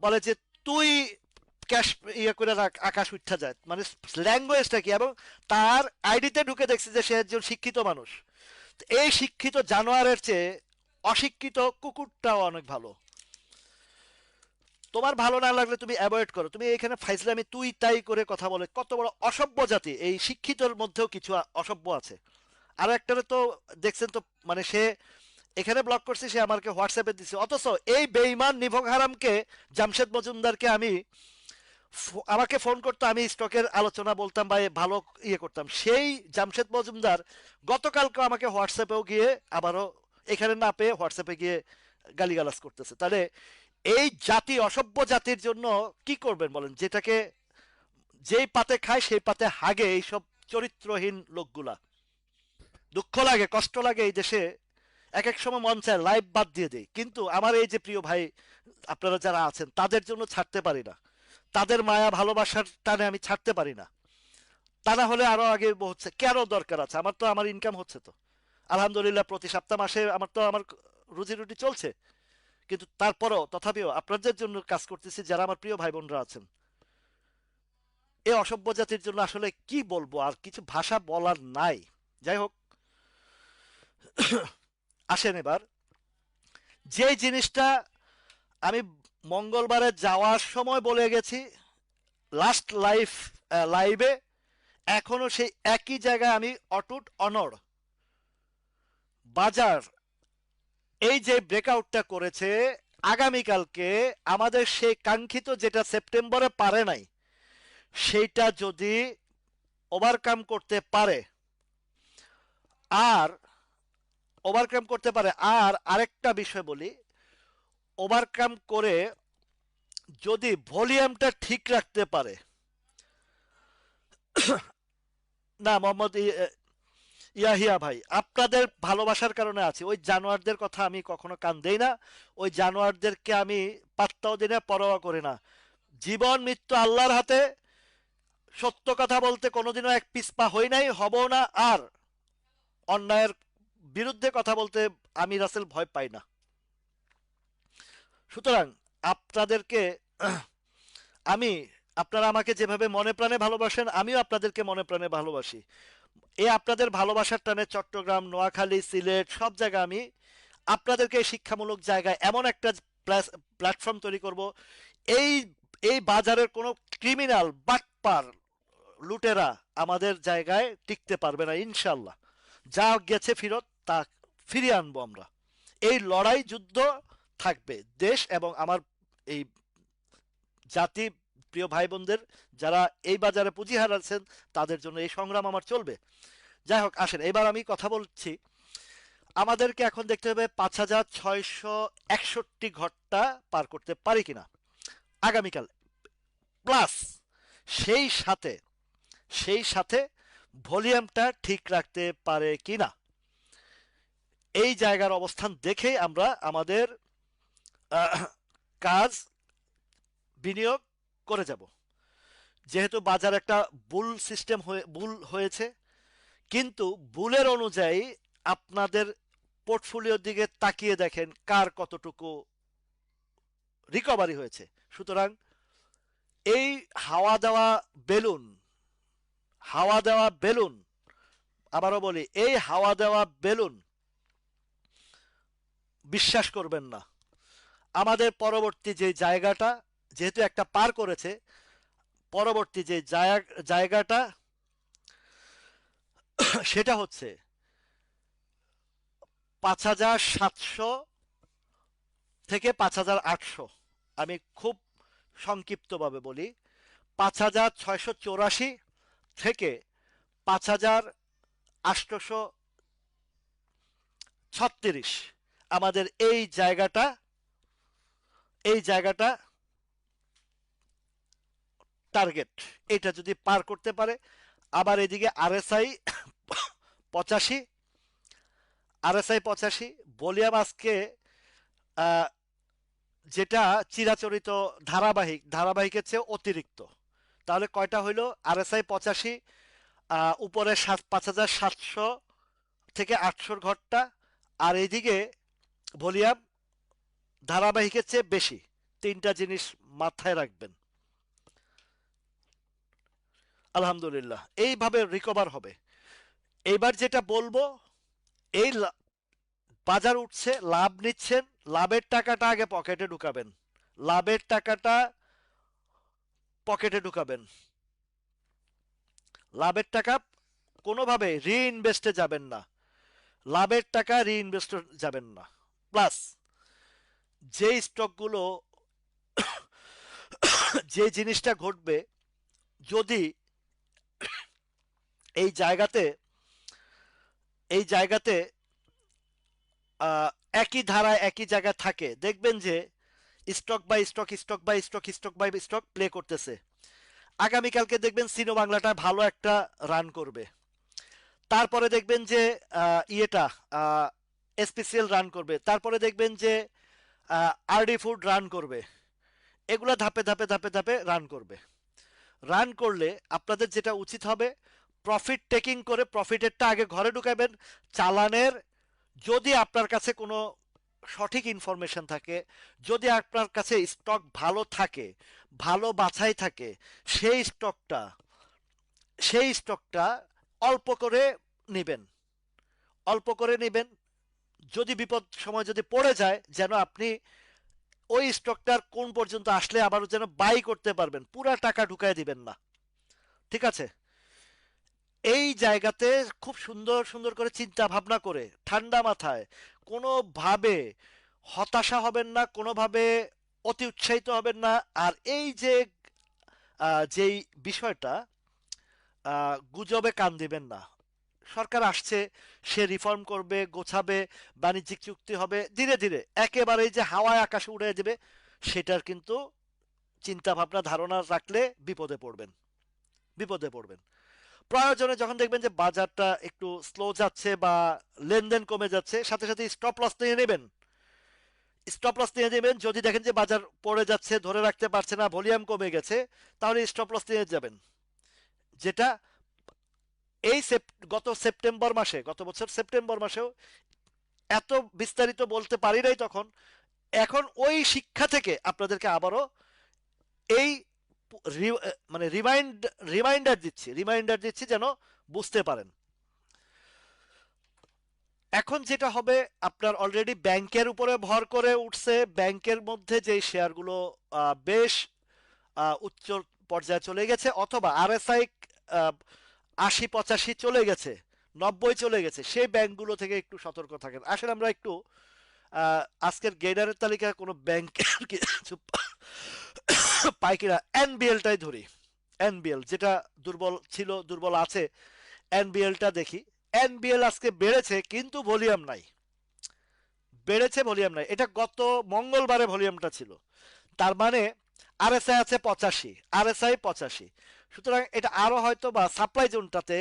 বলে যে তুই ক্যাশ ইয়ে করে রাখ, আকাশ উঠা যায়, মানে ল্যাঙ্গুয়েজটা কি। এবং তার আইডিতে ঢুকে দেখছি যে সে একজন শিক্ষিত মানুষ। এই শিক্ষিত জানোয়ারের চেয়ে অশিক্ষিত কুকুরটাও অনেক ভালো। তোমার ভালো না লাগলে তুমি অ্যাভয়েড করো। তুমি এখানে ফাইজলামি তুই তাই করে কথা বলে, কত বড় অসভ্য জাতি। এই শিক্ষিতর মধ্যেও কিছু অসভ্য আছে। আর একটারে তো দেখছেন তো, মানে সে এখানে ব্লক করছে, সে আমাকে হোয়াটসঅ্যাপে দিছে, অথচ এই বেঈমান নিভোগ হারামকে, জামশেদ মজুমদারকে আমি আমাকে ফোন করতো, আমি স্টকের আলোচনা বলতাম বা ভালো ইয়ে করতাম, সেই জামশেদ মজুমদার গতকালকে আমাকে হোয়াটসঅ্যাপেও গিয়ে আবারও, এখানে না পেয়ে হোয়াটসঅ্যাপে গিয়ে গালিগালাজ করতেছে। তাহলে এই জাতি, অসভ্য জাতির জন্য কি করবেন বলেন, যেটাকে যেই পাতে খায় সেই পাতে হাগে এইসব চরিত্রহীন লোকগুলা। দুঃখ লাগে, কষ্ট লাগে এই দেশে। এক এক সময় মন চায় লাইভ বাদ দিয়ে দেয়, কিন্তু আমার এই যে প্রিয় ভাই আপনারা যারা আছেন তাদের জন্য ছাড়তে পারি না। তাদের মায়া ভালোবাসার টানে আমি ছাড়তে পারি না। তা না হলে আরো আগে হচ্ছে কেন দরকার আছে? আমার তো আমার ইনকাম হচ্ছে তো আলহামদুলিল্লাহ, প্রতি সপ্তাহ মাসে আমার তো আমার রুজি রুটি চলছে। কিন্তু তারপরও তথাপিও আপনাদের জন্য কাজ করতেছি, যারা আমার প্রিয় ভাই বোনরা আছেন। এই অসভ্য জাতির জন্য আসলে কি বলবো, আর কিছু ভাষা বলার নাই। যাই হোক, আসেন এবার যে জিনিসটা আমি মঙ্গলবারে যাওয়ার সময় বলে গেছি, লাস্ট লাইভে, এখনো সেই একই জায়গায় আমি অটুট অনড়। বাজার এই যে ব্রেকআউটটা করেছে আগামীকালকে, আমাদের সেই কাঙ্ক্ষিত যেটা সেপ্টেম্বরে পারে নাই, সেইটা যদি ওভারকাম করতে পারে, আর ওভারকাম করতে পারে, আর আরেকটা বিষয় বলি, ওভারকাম করে যদি ভলিউমটা ঠিক রাখতে পারে। না মোহাম্মদ ইয়াহিয়া ভাই, আপনাদের ভালোবাসার কারণে আছি। ওই জানোয়ারদের কথা আমি কখনো কান দেই না। ওই জানোয়ারদেরকে আমি পাত্তাও দিই না, পরোয়া করি না। জীবন মৃত্যু আল্লাহর হাতে। সত্য কথা বলতে কোনোদিনও এক পিছপা হই নাই, হবও না। আর অন্যায়ের বিরুদ্ধে কথা বলতে আমি রাসেল ভয় পাই না। সুতরাং আপনাদেরকে আমি, আপনারা আমাকে যেভাবে মনে প্রাণে ভালোবাসেন, আমিও আপনাদেরকে মনে প্রাণে ভালোবাসি। এই আপনাদের ভালোবাসার টানে চট্টগ্রাম, নোয়াখালী, সিলেট সব জায়গায় আমি আপনাদেরকে শিক্ষামূলক জায়গায় এমন একটা প্ল্যাটফর্ম তৈরি করব। এই এই বাজারের কোনো ক্রিমিনাল বাটপার লুটেরা আমাদের জায়গায় টিকতে পারবে না ইনশাল্লাহ। যা গেছে ফিরত তা ফিরিয়ে আনবো আমরা। এই লড়াই যুদ্ধ থাকবে দেশ এবং আমার এই জাতি, প্রিয় ভাই বোনদের যারা এই বাজারে পুঁজি হারাচ্ছেন তাদের জন্য এই সংগ্রাম আমার চলবে। যাই হোক, আসেন এবার আমি কথা বলছি। আমাদেরকে এখন দেখতে হবে 5,661 ঘরটা পার করতে পারি কিনা আগামীকাল, প্লাস সেই সাথে সেই সাথে ভলিউমটা ঠিক রাখতে পারে কিনা। এই জায়গার অবস্থান দেখেই আমরা আমাদের কাজ বিনিয়োগ করে যাব। যেহেতু বাজার একটা বুল হয়েছে, কিন্তু বুলের অনুযায়ী আপনাদের পোর্টফোলিওর দিকে তাকিয়ে দেখেন কার কতটুকু রিকভারি হয়েছে। সুতরাং এই হাওয়া দেওয়া বেলুন, হাওয়া দেওয়া বেলুন, আবারও বলি, এই হাওয়া দেওয়া বেলুন বিশ্বাস করবেন না। আমাদের পরবর্তী যে জায়গাটা, যেহেতু একটা পার করেছে, পরবর্তী যে জায়গাটা সেটা হচ্ছে 5,700 থেকে 5,800। আমি খুব সংক্ষিপ্তভাবে বলি, 5,684 থেকে 5,836 আমাদের এই জায়গাটা টার্গেট। এটা যদি পার করতে পারে, আবার এদিকে আরএসআই 85, ভলিউম আজকে যেটা চিরাচরিত ধারাবাহিকের চেয়ে অতিরিক্ত। তাহলে কয়টা হইল? আরএসআই 85, উপরে 5,700 থেকে 800 ঘরটা, আর এইদিকে ভলিউম ধারাবাহিকের চেয়ে বেশি। তিনটা জিনিস মাথায় রাখবেন। আলহামদুলিল্লাহ এইভাবে রিকভার হবে। এইবার যেটা বলবো, এই বাজার উঠছে, লাভ নিচ্ছেন, লাভের টাকাটা আগে পকেটে ঢুকাবেন। লাভের টাকাটা পকেটে ঢুকাবেন। লাভের টাকা কোনোভাবে রিইনভেস্টে যাবেন না। লাভের টাকা রিইনভেস্ট যাবেন না। প্লাস যে স্টকগুলো, যে জিনিসটা ঘটবে, যদি এই জায়গাতে এই জায়গাতে একই ধারায় একই জায়গায় থাকে, দেখবেন যে স্টক বাই স্টক প্লে করতেছে। আগামীকালকে দেখবেন সিনো বাংলাটা ভালো একটা রান করবে। তারপরে দেখবেন যে ইয়েটা এসপিসিএল রান করবে। তারপরে দেখবেন যে আরডি ফুড রান করবে। এগুলা ধাপে ধাপে ধাপে ধাপে রান করবে। রান করলে আপনাদের যেটা উচিত হবে, প্রফিট টেকিং করে প্রফিটেরটা আগে ঘরে ঢুকাবেন। চালানের যদি আপনার কাছে কোনো সঠিক ইনফরমেশন থাকে, যদি আপনার কাছে স্টক ভালো থাকে, ভালো বাছাই থাকে, সেই স্টকটা সেই স্টকটা অল্প করে নেবেন, অল্প করে নেবেন। যদি বিপদ সময় যদি পড়ে যায়, যেন আপনি ওই স্টকটার কোন পর্যন্ত আসলে আবারও যেন বাই করতে পারবেন, পুরা টাকা ঢুকায় দিবেন না। ঠিক আছে? এই জায়গাতে খুব সুন্দর সুন্দর করে চিন্তা ভাবনা করে ঠান্ডা মাথায়, কোনোভাবে হতাশা হবেন না, কোনোভাবে অতি উৎসাহিত হবেন না। আর এই যে যেই বিষয়টা, গুজবে কান দিবেন না। সরকার আসছে, সে রিফর্ম করবে, গোছাবে, বাণিজ্যিক চুক্তি হবে ধীরে ধীরে, একেবারেই যে হাওয়ায় আকাশে উড়ে যাবে, সেটার কিন্তু চিন্তা ভাবনা ধারণা রাখলে বিপদে পড়বেন, বিপদে পড়বেন। প্রয়োজনে যখন দেখবেন যে বাজারটা একটু স্লো যাচ্ছে বা লেনদেন কমে যাচ্ছে, সাথে সাথে স্টপ লস নিয়ে নেবেন। স্টপ লস নিয়ে নেবেন। যদি দেখেন যে বাজার পড়ে যাচ্ছে, ধরে রাখতে পারছে না, ভলিউম কমে গেছে, তাহলে স্টপ লস নিয়ে যাবেন। যেটা এই গত সেপ্টেম্বর মাসে, গত বছর সেপ্টেম্বর মাসেও এত বিস্তারিত বলতে পারি নাই তখন। এখন ওই শিক্ষা থেকে আপনাদেরকে আবারও এই মানে রিমাইন্ডার দিচ্ছি যেন বুঝতে পারেন। এখন যেটা হবে, আপনার অলরেডি ব্যাংকের উপরে ভর করে উঠছে, ব্যাংকের মধ্যে যে শেয়ারগুলো বেশ উচ্চ পর্যায়ে চলে গেছে, অথবা আরএসআই ৮০-৮৫ চলে গেছে, ৯০ চলে গেছে, সেই ব্যাংকগুলো থেকে একটু সতর্ক থাকেন। আসলে আমরা একটু আজকের গেইনারের তালিকায় কোনো ব্যাংকের কিছু পাই কিনা, এনবিএলটাই ধরি। এনবিএল যেটা দুর্বল ছিল, দুর্বল আছে, এনবিএলটা দেখি। এনবিএল আজকে বেড়েছে কিন্তু ভলিউম নাই, বেড়েছে ভলিউম নাই। এটা গত মঙ্গলবারে ভলিউমটা ছিল। তার মানে আরএসআই আছে ৮৫, আরএসআই ৮৫, সুতরাং এটা আরো হয়তো বা সাপ্লাই জোনটাতে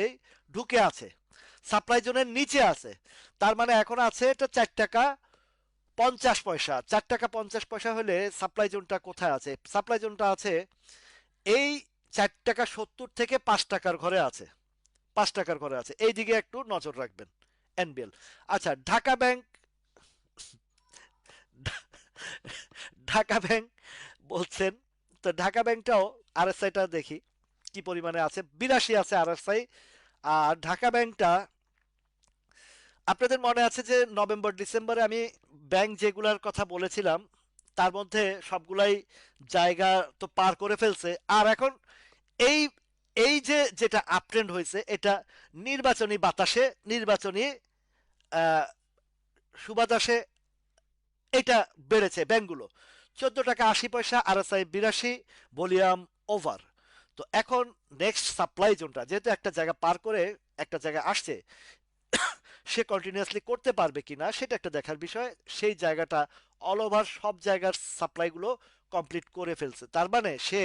ঢুকে আছে, সাপ্লাই জোনের নিচে আছে। তার মানে এখন আছে এটা ৪ টাকা ৫০ পয়সা। ৪ টাকা ৫০ পয়সা হলে সাপ্লাই জোনটা কোথায় আছে? সাপ্লাই জোনটা আছে এই ৪ টাকা ৭০ থেকে ৫ টাকার ঘরে আছে, ৫ টাকার ঘরে আছে। এই দিকে একটু নজর রাখবেন। এনবিএল। আচ্ছা, ঢাকা ব্যাংক, ঢাকা ব্যাংক বলছেন, তো ঢাকা ব্যাংকটাও আরএসআইটা দেখি কি পরিমাণে আছে, ৮২ আছে আরএসআই। আর ঢাকা ব্যাংকটা, আপনাদের মনে আছে যে নভেম্বর ডিসেম্বরে আমি ব্যাংক যেগুলার কথা বলেছিলাম, তার মধ্যে সবগুলাই জায়গা তো পার করে ফেলছে। আর এখন এই এই যে যেটা আপট্রেন্ড হয়েছে, এটা নির্বাচনী বাতাসে, নির্বাচনী আহ, সুবাতাসে এটা বেড়েছে ব্যাংকগুলো। ১৪ টাকা ৮০ পয়সা, আরএসআই ৮২, ভলিউম ওভার। তো এখন নেক্সট সাপ্লাই জোনটা যেহেতু একটা জায়গা পার করে একটা জায়গা আসছে, সে কন্টিনিউয়াসলি করতে পারবে কিনা সেটা একটা দেখার বিষয়। সেই জায়গাটা অল ওভার সব জায়গার সাপ্লাইগুলো কমপ্লিট করে ফেলছে। তার মানে সে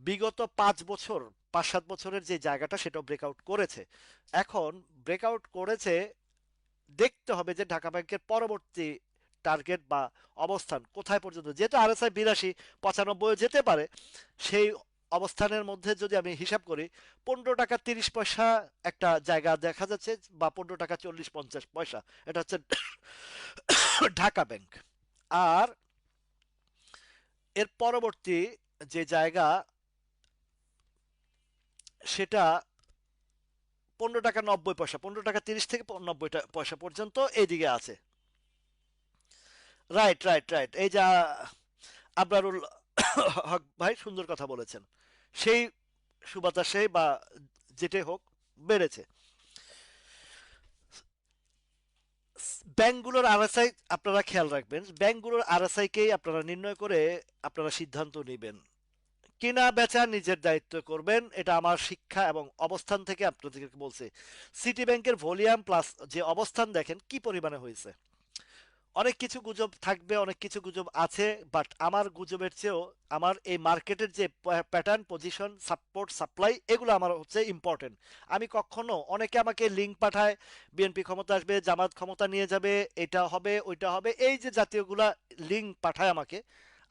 বিগত ৫ বছর, ৫-৭ বছরের যে জায়গাটা সেটা ব্রেকআউট করেছে। এখন ব্রেকআউট করেছে, দেখতে হবে যে ঢাকা ব্যাংকের পরবর্তী টার্গেট বা অবস্থান কোথায় পর্যন্ত। যেহেতু আরএসআই ৮২, ৯৫ যেতে পারে, সেই অবস্থানের মধ্যে যদি আমি হিসাব করি, ১৫ টাকা ৩০ পয়সা একটা জায়গা দেখা যাচ্ছে, বা ১৫ টাকা ৪০-৫০ পয়সা, এটা হচ্ছে ঢাকা ব্যাংক। আর এর পরবর্তী যে জায়গা, সেটা ১৫ টাকা ৯০ পয়সা, ১৫ টাকা ৩০ থেকে ৯০ পয়সা পর্যন্ত এইদিকে আছে। Right, right, right. এই যা আবরারুল হক ভাই সুন্দর কথা বলেছেন। সেই সুবাতাসে বা যেটাই হোক বেড়েছে। ব্যাংকগুলোর আরএসআই আপনারা খেয়াল রাখবেন, ব্যাংকগুলোর আরএসআই কেই আপনারা নির্ণয় করে আপনারা সিদ্ধান্ত নেবেন। কেনা বেচা নিজের দায়িত্ব করবেন, এটা আমার শিক্ষা এবং অবস্থান থেকে আপনাদেরকে বলছি। সিটি ব্যাংকের ভলিউম প্লাস যে অবস্থান দেখেন কি পরিমাণে হয়েছে, অনেক কিছু গুজব থাকবে, অনেক কিছু গুজব আছে, বাট আমার গুজবের চেয়েও আমার এই মার্কেটের যে প্যাটার্ন, পজিশন, সাপোর্ট, সাপ্লাই, এগুলো আমার হচ্ছে ইম্পর্টেন্ট। আমি কখনো, অনেকে আমাকে লিঙ্ক পাঠায়, বিএনপি ক্ষমতা আসবে, জামাত ক্ষমতা নিয়ে যাবে, এটা হবে ওইটা হবে, এই যে জাতীয়গুলা লিঙ্ক পাঠায় আমাকে,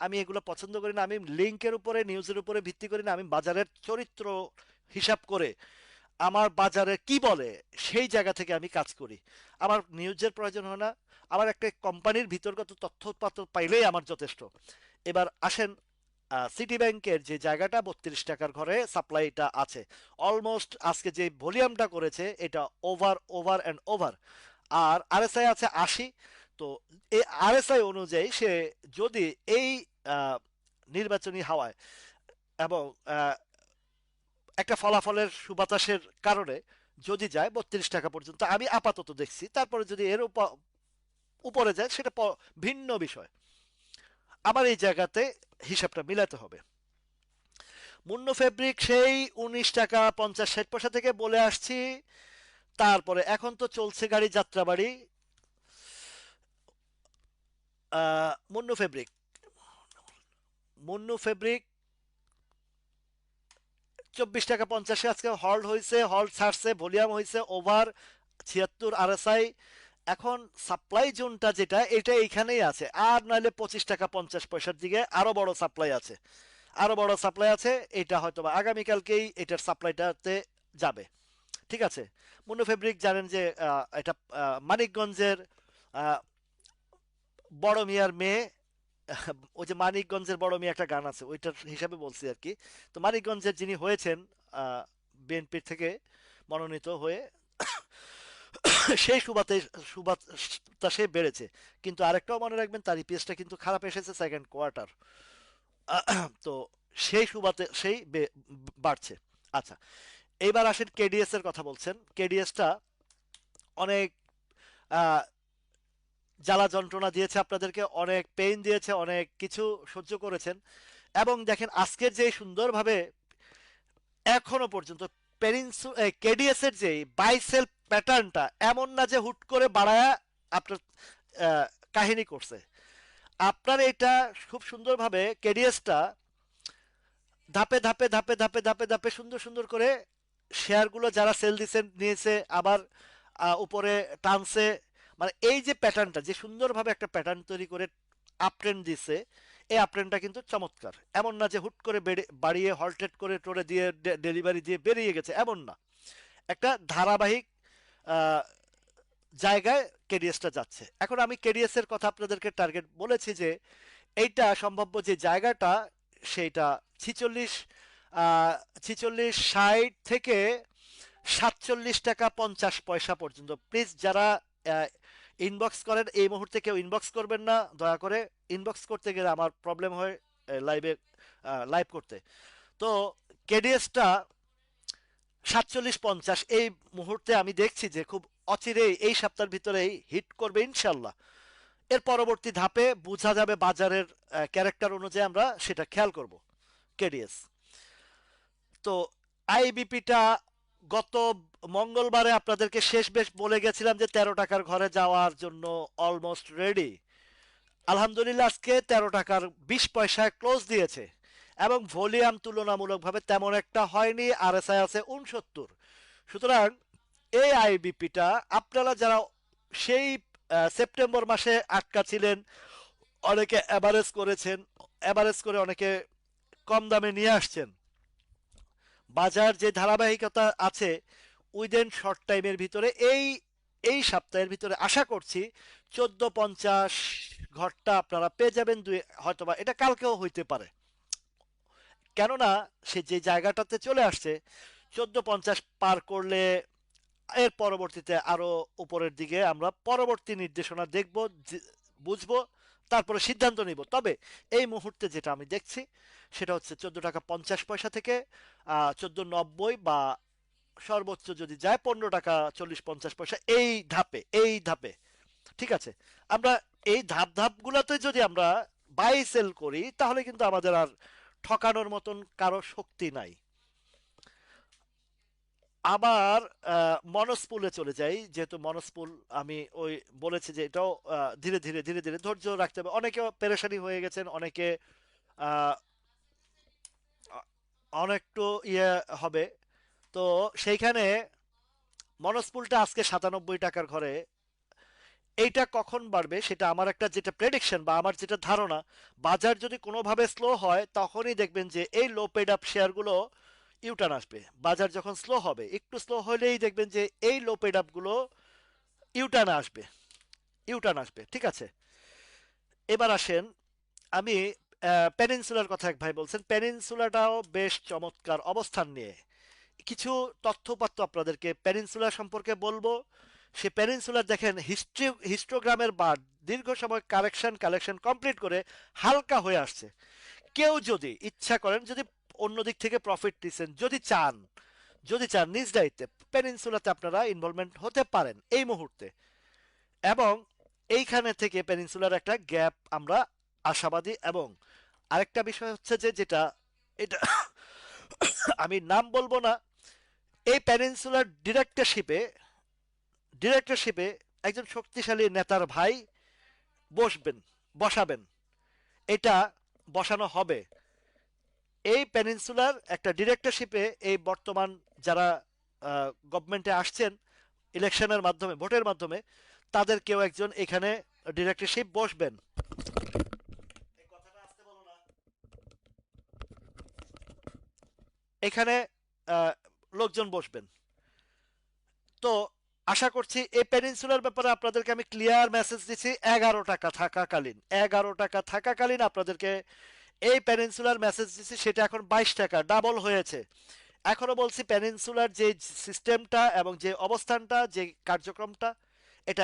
আমি এগুলো পছন্দ করি না। আমি লিঙ্কের উপরে, নিউজের উপরে ভিত্তি করি না, আমি বাজারের চরিত্র হিসাব করে আমার বাজারে কি বলে সেই জায়গা থেকে আমি কাজ করি। আমার নিউজের প্রয়োজন হয় না, আমার একটা কোম্পানির ভিতরগত তথ্য উৎপাদন পাইলেই আমার যথেষ্ট। এবার আসেন, সিটি ব্যাংকের যে জায়গাটা 32 টাকার ঘরে সাপ্লাইটা আছে, অলমোস্ট আজকে যে ভলিউমটা করেছে এটা ওভার ওভার অ্যান্ড ওভার। আর আরএসআই আছে 80। তো এই আরএসআই অনুযায়ী সে যদি এই আহ, নির্বাচনী হাওয়ায় এবং একটা ফলাফলের সুবাতাসের কারণে যদি যায় 32 টাকা পর্যন্ত, আমি আপাতত দেখছি, তারপরে যদি এর উপরে যায় সেটা ভিন্ন বিষয়। আমার এই জায়গাতে হিসাবটা মিলাতে হবে। মুন্নো ফেব্রিক সেই 19 টাকা 50-60 পয়সা থেকে বলে আসছি, তারপরে এখন তো চলছে গাড়ি যাত্রাবাড়ি। মুন্নো ফেব্রিক, মুন্নু ফেব্রিক 24 টাকা 50-এ আজকে হল্ড হয়েছে, হল্ড ছাড়ছে, ভলিউম হয়েছে ওভার 76 আরএসআই। এখন সাপ্লাই জোনটা যেটা, এটা এইখানেই আছে, আর নাহলে 25 টাকা 50 পয়সার দিকে আরো বড় সাপ্লাই আছে, আরো বড় সাপ্লাই আছে। এটা হয়তো বা আগামীকালকেই এটার সাপ্লাইটাতে যাবে। ঠিক আছে। মুন্নু ফেব্রিক জানেন যে এটা মানিকগঞ্জের আহ, বড় মিয়ার মেয়ে। ওই যে মানিকগঞ্জের বড় মেয়ে একটা গান আছে, ওইটার হিসাবে বলছি আর কি। তো মানিকগঞ্জের যিনি হয়েছেন বিএনপির থেকে মনোনীত হয়ে, সেই সুবাদটা সে বেড়েছে। কিন্তু আরেকটাও মনে রাখবেন, তার ইপিএসটা কিন্তু খারাপ এসেছে সেকেন্ড কোয়ার্টার। তো সেই সুবাদে সেই বাড়ছে। আচ্ছা, এইবার আসেন কেডিএস এর কথা বলছেন। কেডিএসটা অনেক আহ, জ্বালা যন্ত্রণা দিয়েছে আপনাদেরকে, অনেক পেইন দিয়েছে, অনেক কিছু সহ্য করেছেন। এবং দেখেন আজকের যে সুন্দরভাবে এখনো পর্যন্ত কেডিএস এর যে বাইসেল প্যাটার্নটা, এমন না যে হুট করে বাড়ায়া আপনার আহ, কাহিনী করছে। আপনার এটা খুব সুন্দরভাবে কেডিএসটা ধাপে ধাপে ধাপে ধাপে ধাপে ধাপে সুন্দর সুন্দর করে শেয়ারগুলো যারা সেল দিছে নিয়েছে, আবার উপরে টানছে। মানে এই যে প্যাটার্নটা, যে সুন্দরভাবে একটা প্যাটার্ন তৈরি করে আপট্রেন্ড দিছে, এই আপট্রেন্ডটা কিন্তু চমৎকার। এমন না যে হুট করে বাড়িয়ে হল্টেড করে টোরে দিয়ে ডেলিভারি দিয়ে বেরিয়ে গেছে, এমন না। একটা ধারাবাহিক আহ, জায়গায় কেডিএসটা যাচ্ছে। এখন আমি কেডিএস এর কথা আপনাদেরকে টার্গেট বলেছি যে এইটা সম্ভাব্য যে জায়গাটা, সেইটা 46, 46-60 থেকে 47 টাকা 50 পয়সা পর্যন্ত। প্লিজ যারা ইনবক্স করেন, এই মুহূর্তে কেউ ইনবক্স করবেন না দয়া করে। ইনবক্স করতে গেলে আমার প্রবলেম হয় লাইভে লাইভ করতে। তো কেডিএসটা 47-50 এই মুহূর্তে আমি দেখছি যে খুব অচিরেই এই সপ্তাহের ভিতরেই হিট করবে ইনশাল্লাহ। এর পরবর্তী ধাপে বোঝা যাবে বাজারের ক্যারেক্টার অনুযায়ী, আমরা সেটা খেয়াল করব। কেডিএস, তো আইবিপিটা গত মঙ্গলবারে আপনাদেরকে শেষ বেশ বলে গেছিলাম যে 13 টাকার ঘরে যাওয়ার জন্য অলমোস্ট রেডি। আলহামদুলিল্লাহ আজকে 13 টাকার 20 পয়সায় ক্লোজ দিয়েছে, এবং ভলিউম তুলনামূলকভাবে তেমন একটা হয়নি। আরএসআই আছে 69। সুতরাং এই আইবিপিটা আপনারা যারা সেই সেপ্টেম্বর মাসে আটকা ছিলেন, অনেকে অ্যাভারেজ করেছেন, অ্যাভারেজ করে অনেকে কম দামে নিয়ে আসছেন, বাজার যে ধারাবাহিকতা আছে উইদিন শর্ট টাইমের ভিতরে এই এই সপ্তাহের ভিতরে আশা করছি 1450 ঘরটা আপনারা পেয়ে যাবেন। হয়তোবা এটা কালকেও হইতে পারে, কেননা সে যে জায়গাটাতে চলে আসছে 1450 পার করলে এর পরবর্তীতে আরো উপরের দিকে আমরা পরবর্তী নির্দেশনা দেখব, বুঝবো, তারপরে সিদ্ধান্ত নিব। তবে এই মুহূর্তে যেটা আমি দেখছি সেটা হচ্ছে 14 টাকা 50 পয়সা থেকে 14.90, বা সর্বোচ্চ যদি যায় 15 টাকা 40-50 পয়সা, এই ধাপে। ঠিক আছে। আমরা এই ধাপগুলোতে যদি আমরা বাই সেল করি, তাহলে কিন্তু আমাদের আর ঠকানোর মতন কারো শক্তি নাই। আমার মনস্পুলে চলে যাই, যেহেতু মনস্পুল আমি ওই বলেছি যে এটাও ধীরে ধীরে ধীরে ধীরে ধৈর্য রাখতে হবে। অনেকে পেরেশানি হয়ে গেছেন, অনেকে আহ, অ- অনেকটু ইয়ে হবে। তো সেইখানে মনস্পুলটা আজকে 97 টাকার ঘরে, এইটা কখন বাড়বে সেটা আমার একটা যেটা প্রেডিকশন বা আমার যেটা ধারণা, বাজার যদি কোনোভাবে স্লো হয় তখনই দেখবেন যে এই লো পেড আপ শেয়ারগুলো ইউটার্ন আসবে। বাজার যখন স্লো হবে, একটু স্লো হলেই দেখবেন যে এই লো পেড আপগুলো ইউটার্ন আসবে, ইউটার্ন আসবে। ঠিক আছে, এবার আসেন, আমি পেনিনসুলার কথা, এক ভাই বলছেন পেনিনসুলাটাও বেশ চমৎকার অবস্থান নিয়ে কিছু তথ্যপাত্র আপনাদেরকে পেনিনসুলা সম্পর্কে বলবো। সে পেনিনসুলার দেখেন হিস্টোগ্রামের বার দীর্ঘ সময় কালেকশন কালেকশন কমপ্লিট করে হালকা হয়ে আসছে। কেউ যদি ইচ্ছা করেন, যদি অন্য দিক থেকে প্রফিট দিচ্ছেন, যদি চান নিজ দায়িত্বে পেনিনসুলাতে আপনারা ইনভলভমেন্ট হতে পারেন এই মুহূর্তে। এবং এইখানে থেকে পেনিনসুলার একটা গ্যাপ আমরা আশাবাদী। এবং আরেকটা বিষয় হচ্ছে যে যেটা, এটা আমি নাম বলবো না, এই পেনিনসুলার ডিরেক্টরশিপে একজন শক্তিশালী নেতার ভাই বসবেন, বসাবেন, এটা বসানো হবে। এই পেনিনসুলার একটা ডিরেক্টরশিপে এই বর্তমান যারা গভর্নমেন্টে আসছেন ইলেকশনের মাধ্যমে, ভোটের মাধ্যমে, তাদের কেউ একজন এখানে ডিরেক্টরশিপ বসবেন। এখানে আহ, লোকজন বসবেন। তো আশা করছি এই পেনিনসুলার ব্যাপারে আপনাদেরকে আমি ক্লিয়ার মেসেজ দিচ্ছি। 11 টাকা থাকাকালীন আপনাদেরকে এই পেনিনসুলার মেসেজ দিচ্ছি, সেটা এখন 22 টাকা ডাবল হয়েছে। এখনো বলছি পেনিনসুলার যে সিস্টেমটা এবং যে অবস্থানটা, যে কার্যক্রমটা, এটা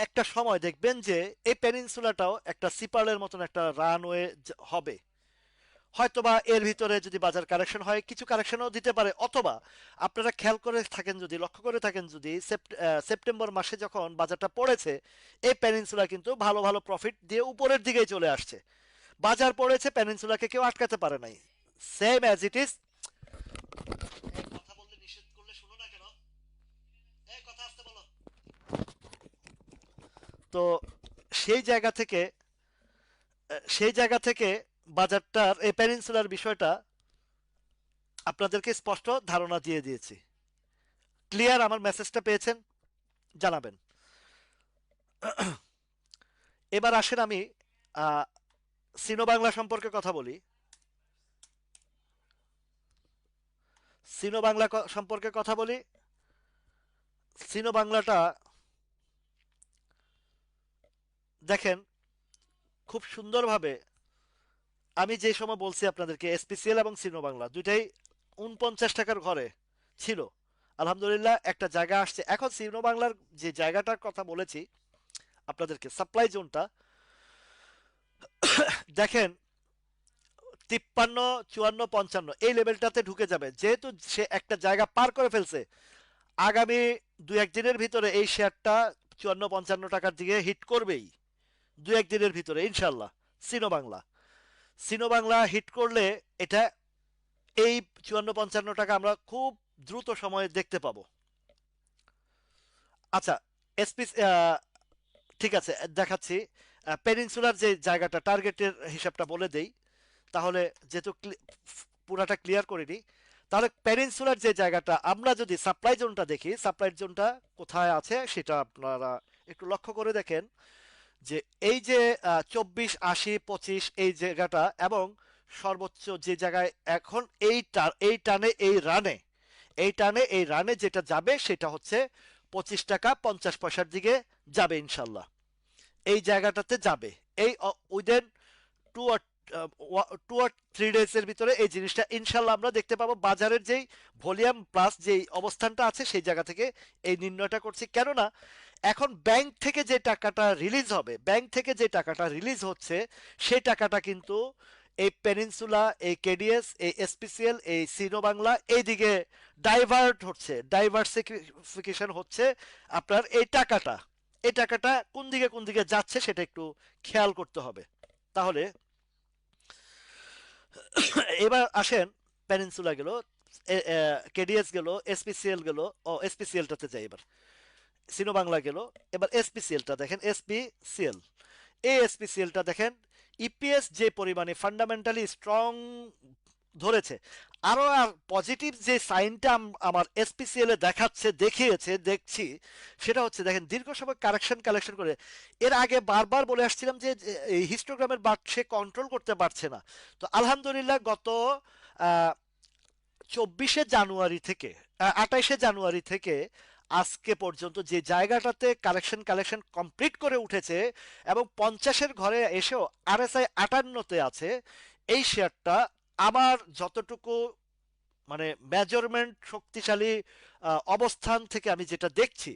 একটা সময় দেখবেন যে এই পেনিনসুলাটাও একটা সিপারের মতন একটা রানওয়ে হবে। হয়তোবা এর ভিতরে যদি বাজার কারেকশন হয়, কিছু কারেকশনও দিতে পারে। অথবা আপনারা খেয়াল করে থাকেন, যদি লক্ষ্য করে থাকেন, যদি সেপ্টেম্বর মাসে যখন বাজারটা পড়েছে, এই পেনিনসুলা কিন্তু ভালো ভালো প্রফিট দিয়ে উপরের দিকেই চলে আসছে। বাজার পড়েছে, পেনিনসুলাকে কেউ আটকাতে পারে নাই। Same as it is. কথা বলতে নিষেধ করলে শুনো না কেন? এই কথা আসতে বলো। তো সেই জায়গা থেকে সেই জায়গা থেকে বাজারটার এই পেনিনসুলার বিষয়টা আপনাদেরকে স্পষ্ট ধারণা দিয়ে দিয়েছি। ক্লিয়ার আমার মেসেজটা পেয়েছেন? জানাবেন। এবার আসেন, আমি আহ, সিনো বাংলা সম্পর্কে কথা বলি। সিনো বাংলা সম্পর্কে কথা বলি। সিনো বাংলাটা দেখেন খুব সুন্দরভাবে, আমি যে সময় বলছি আপনাদেরকে এসপিসিএল এবং সিনো বাংলা দুইটাই 49 টাকার ঘরে ছিল। আলহামদুলিল্লাহ একটা জায়গা আসছে। এখন সিনো বাংলার যে জায়গাটার কথা বলেছি আপনাদেরকে, সাপ্লাই জোনটা দেখেন 53, 54, 55 এই লেভেলটাতে ঢুকে যাবে। যেহেতু সে একটা জায়গা পার করে ফেলছে, আগামী 2-1 দিনের ভিতরে এই শেয়ারটা 54-55 টাকার দিকে হিট করবেই। 2-1 দিনের ভিতরে ইনশাল্লাহ। সিনো বাংলা সিনো বাংলা হিট করলে এটা এই 54-55 টাকা আমরা খুব দ্রুত সময়ে দেখতে পাবো। আচ্ছা, এসপি, ঠিক আছে, দেখাচ্ছি। পেনিনসুলার যে জায়গাটা, টার্গেটের হিসাবটা বলে দেই তাহলে, যেহেতু পুরাটা ক্লিয়ার করিনি। তাহলে পেনিনসুলার যে জায়গাটা, আমরা যদি সাপ্লাই জোনটা দেখি, সাপ্লাই জোনটা কোথায় আছে সেটা আপনারা একটু লক্ষ্য করে দেখেন। যে এই যে 24, 80, 25 এই জায়গাটা, এবং সর্বোচ্চ যে জায়গায় এখন এই টানে যেটা যাবে সেটা হচ্ছে 25 টাকা 50 পয়সার দিকে যাবে ইনশাল্লাহ। এই জায়গাটাতে যাবে এই উইদিন 2 or 3 ডেজ এর ভিতরে এই জিনিসটা ইনশাল্লাহ আমরা দেখতে পাবো। বাজারের যেই ভলিউম প্লাস যেই অবস্থানটা আছে সেই জায়গা থেকে এই নির্ণয়টা করছি। কেননা এখন ব্যাংক থেকে যে টাকাটা রিলিজ হচ্ছে, সেই টাকাটা কিন্তু এই পেনিনসুলা, এই কেডিএস, এই এসপিসিএল, এই সিনো বাংলা এইদিকে ডাইভার্সিফিকেশন হচ্ছে। আপনার এই টাকাটা কোন দিকে যাচ্ছে সেটা একটু খেয়াল করতে হবে। তাহলে এবার আসেন, পেনিনসুলা গেল, কেডিএস গেল, এসপিসিএল গেল, ও এসপিসিএলটাতে যাই এবার, সিনো বাংলা গেল, এবার এসপিসিএলটা দেখেন, এসপিসিএল, এই এসপিসিএলটা দেখেন, ইপিএস যে পরিমাণে ফান্ডামেন্টালি স্ট্রং ধরেছে। আরো আর পজিটিভ যে সাইনটা আমার এসপিসিএল এ দেখাচ্ছে, দেখিয়েছে, দেখছি, সেটা হচ্ছে দেখেন দীর্ঘ সময় কালেকশন করে, এর আগে বারবার বলে আসছিলাম যে এই হিস্টোগ্রামের বাট সে কন্ট্রোল করতে পারছে না। তো আলহামদুলিল্লাহ গত 24শে জানুয়ারি থেকে 28শে জানুয়ারি থেকে আজকে পর্যন্ত যে জায়গাটাতে কালেকশন কমপ্লিট করে উঠেছে এবং 50-এর ঘরে এসেও আরএসআই 58-তে আছে, এই শেয়ারটা আমার যতটুকু মানে মেজারমেন্ট শক্তিশালী অবস্থান থেকে আমি যেটা দেখছি,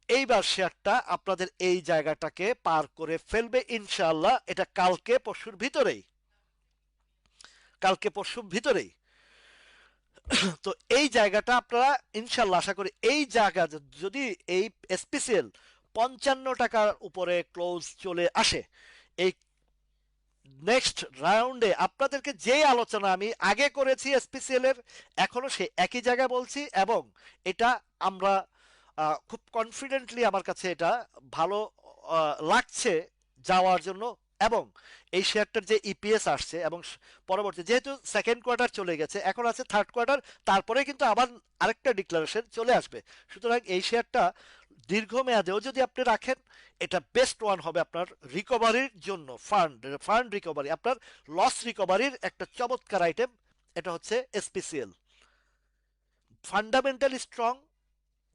এইবার শেয়ারটা আপনাদের এই জায়গাটাকে পার করে ফেলবে ইনশাআল্লাহ। এটা কালকে পরশুর ভিতরেই। তো এই জায়গাটা আপনারা ইনশাল্লাহ আশা করি, এই জায়গা যদি এই এসপিসিএল 55 টাকার উপরে ক্লোজ চলে আসে, এই নেক্সট রাউন্ডে আপনাদেরকে যে আলোচনা আমি আগে করেছি এসপিসিএল এর, এখনো সেই একই জায়গায় বলছি, এবং এটা আমরা খুব কনফিডেন্টলি, আমার কাছে এটা ভালো লাগছে যাওয়ার জন্য। এবং এই শেয়ারটার যে ইপিএস আসছে, এবং পরবর্তী যেহেতু সেকেন্ড কোয়ার্টার চলে গেছে, এখন আছে থার্ড কোয়ার্টার, তারপরে কিন্তু আবার আরেকটা ডিক্লারেশন চলে আসবে। সুতরাং এই শেয়ারটা দীর্ঘমেয়াদেও যদি আপনি রাখেন, এটা বেস্ট ওয়ান হবে আপনার রিকভারির জন্য, ফান্ড রিকভারি, আপনার লস রিকভারির একটা চমৎকার আইটেম। এটা হচ্ছে এসপিসিএল, ফান্ডামেন্টালি স্ট্রং,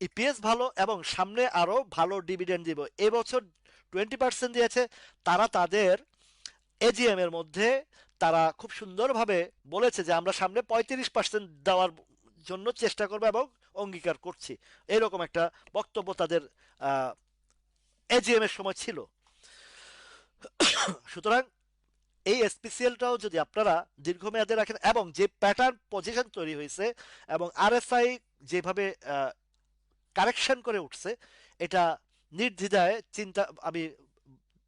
ইপিএস ভালো, এবং সামনে আরো ভালো ডিভিডেন্ড দিব। এবছর 20% দিয়েছে, তারা তাদের এজিএম এর মধ্যে তারা খুব সুন্দরভাবে বলেছে যে আমরা সামনে 35% দেওয়ার জন্য চেষ্টা করবো এবং অঙ্গীকার করছি, এরকম একটা বক্তব্য তাদের এজিএম এর সময় ছিল। সুতরাং এই এসপিসিএলটাও যদি আপনারা দীর্ঘমেয়াদে রাখেন, এবং যে প্যাটার্ন পজিশন তৈরি হয়েছে এবং আরএসআই যেভাবে কারেকশন করে উঠছে, এটা নির্দ্বিধায় চিন্তা আমি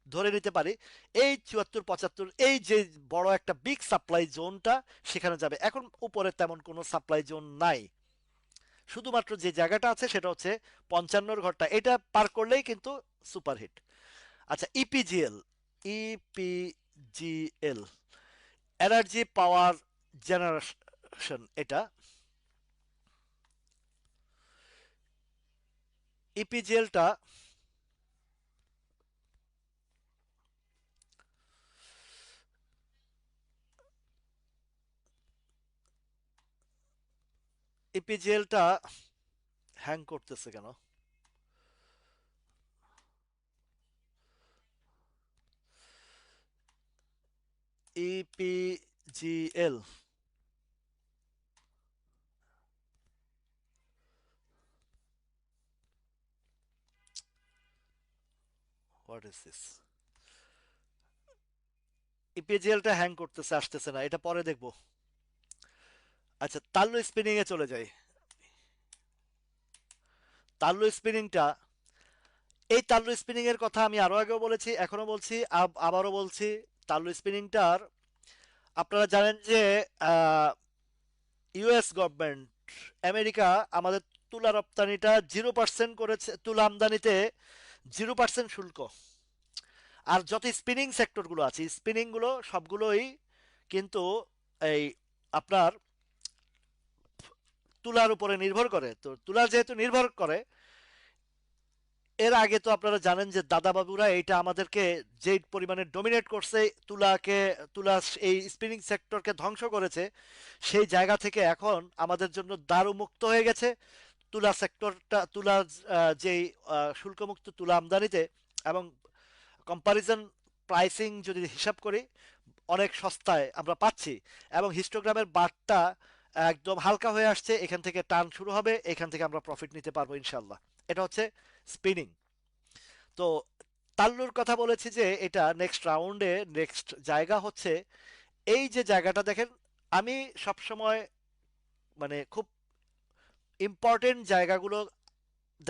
ধরে নিতে পারি এই 74-75, এই যে বড় একটা বিগ সাপ্লাই জোনটা, সেখানে যাবে। এখন উপরে তেমন কোনো সাপ্লাই জোন নাই, শুধুমাত্র যে জায়গাটা আছে সেটা হচ্ছে 55-র ঘরটা, এটা পার করলেই কিন্তু সুপারহিট। আচ্ছা, EPGL, EPGL energy power generation, এটা ইপিজিএলটা ইপিজিএলটা হ্যাং করতেছে কেন? EPGL, what is this? ইপিজিএলটা হ্যাং করতেছে, আসতেছে না, এটা পরে দেখবো। আচ্ছা, তাল্লু স্পিনিং এ চলে যাই। তাল্লু স্পিনিংটা, এই তাল্লু স্পিনিং এর কথা আমি আরো আগেও বলেছি, এখনো বলছি, আবারও বলছি। তাল্লু স্পিনিংটার আপনারা জানেন যে ইউএস গভর্নমেন্ট, আমেরিকা আমাদের তুলা রপ্তানিটা 0% করেছে, তুলা আমদানিতে 0% শুল্ক। আর যত স্পিনিং সেক্টরগুলো আছে, স্পিনিংগুলো সবগুলোই কিন্তু এই আপনার তুলার উপরে নির্ভর করে। তো তুলা যেহেতু নির্ভর করে, এর আগে তো আপনারা জানেন যে দাদাবাবুরা এইটা আমাদেরকে যে পরিমাণে ডমিনেট করছে, তুলাকে, তুলা এই স্পিনিং সেক্টরকে ধ্বংস করেছে, সেই জায়গা থেকে এখন আমাদের জন্য দ্বার উন্মুক্ত হয়ে গেছে। তুলা সেক্টরটা, তুলা যেই শুল্কমুক্ত তুলা আমদানিতে, এবং কম্পারিজন প্রাইসিং যদি হিসাব করি, অনেক সস্তায় আমরা পাচ্ছি, এবং হিস্টোগ্রামের বারটা একদম হালকা হয়ে আসছে, এখান থেকে টান শুরু হবে, এখান থেকে আমরা প্রফিট নিতে পারবো ইনশাল্লাহ। এটা হচ্ছে স্পিনিং। তো তাল্লুর কথা বলেছি যে এটা নেক্সট রাউন্ডে নেক্সট জায়গা হচ্ছে এই যে জায়গাটা দেখেন। আমি সবসময় মানে খুব ইম্পর্টেন্ট জায়গাগুলো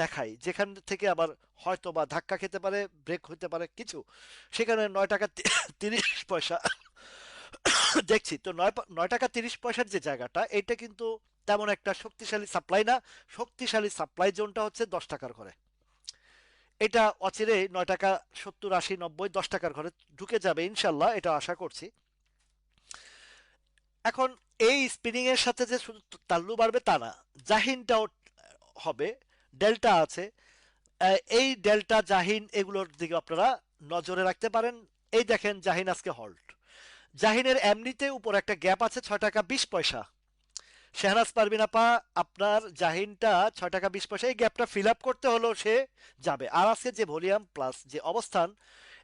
দেখাই, যেখান থেকে আবার হয়তো বা ধাক্কা খেতে পারে, ব্রেক হতে পারে কিছু। সেখানে 9 টাকা 30 পয়সা দেখছি তো 9 টাকা 30 পয়সার যে জায়গাটা এটা কিন্তু তেমন একটা শক্তিশালী সাপ্লাই না। শক্তিশালী সাপ্লাই জোনটা হচ্ছে 10 টাকার ঘরে। এটা অচিরে 9 টাকা 70 80 90 10 টাকার ঘরে ঢুকে যাবে ইনশাল্লাহ, এটা আশা করছি। এখন এই স্পিনিং এর সাথে যে শুধু তাল্লু বাড়বে তা না, জাহিনটাও হবে, ডেল্টা আছে। এই ডেল্টা জাহিন এগুলোর দিকে আপনারা নজরে রাখতে পারেন। এই দেখেন জাহিন আজকে হল্ট। জাহিনের এমনিতে উপর একটা গ্যাপ আছে 6 টাকা 20 পয়সা। শেহনাজ পারবিন আপা, আপনার জাহিনটা 6 টাকা 20 পয়সা, এই গ্যাপটা ফিল আপ করতে হলেও সে যাবে। আর আজকে যে ভলিউম প্লাস যে অবস্থান,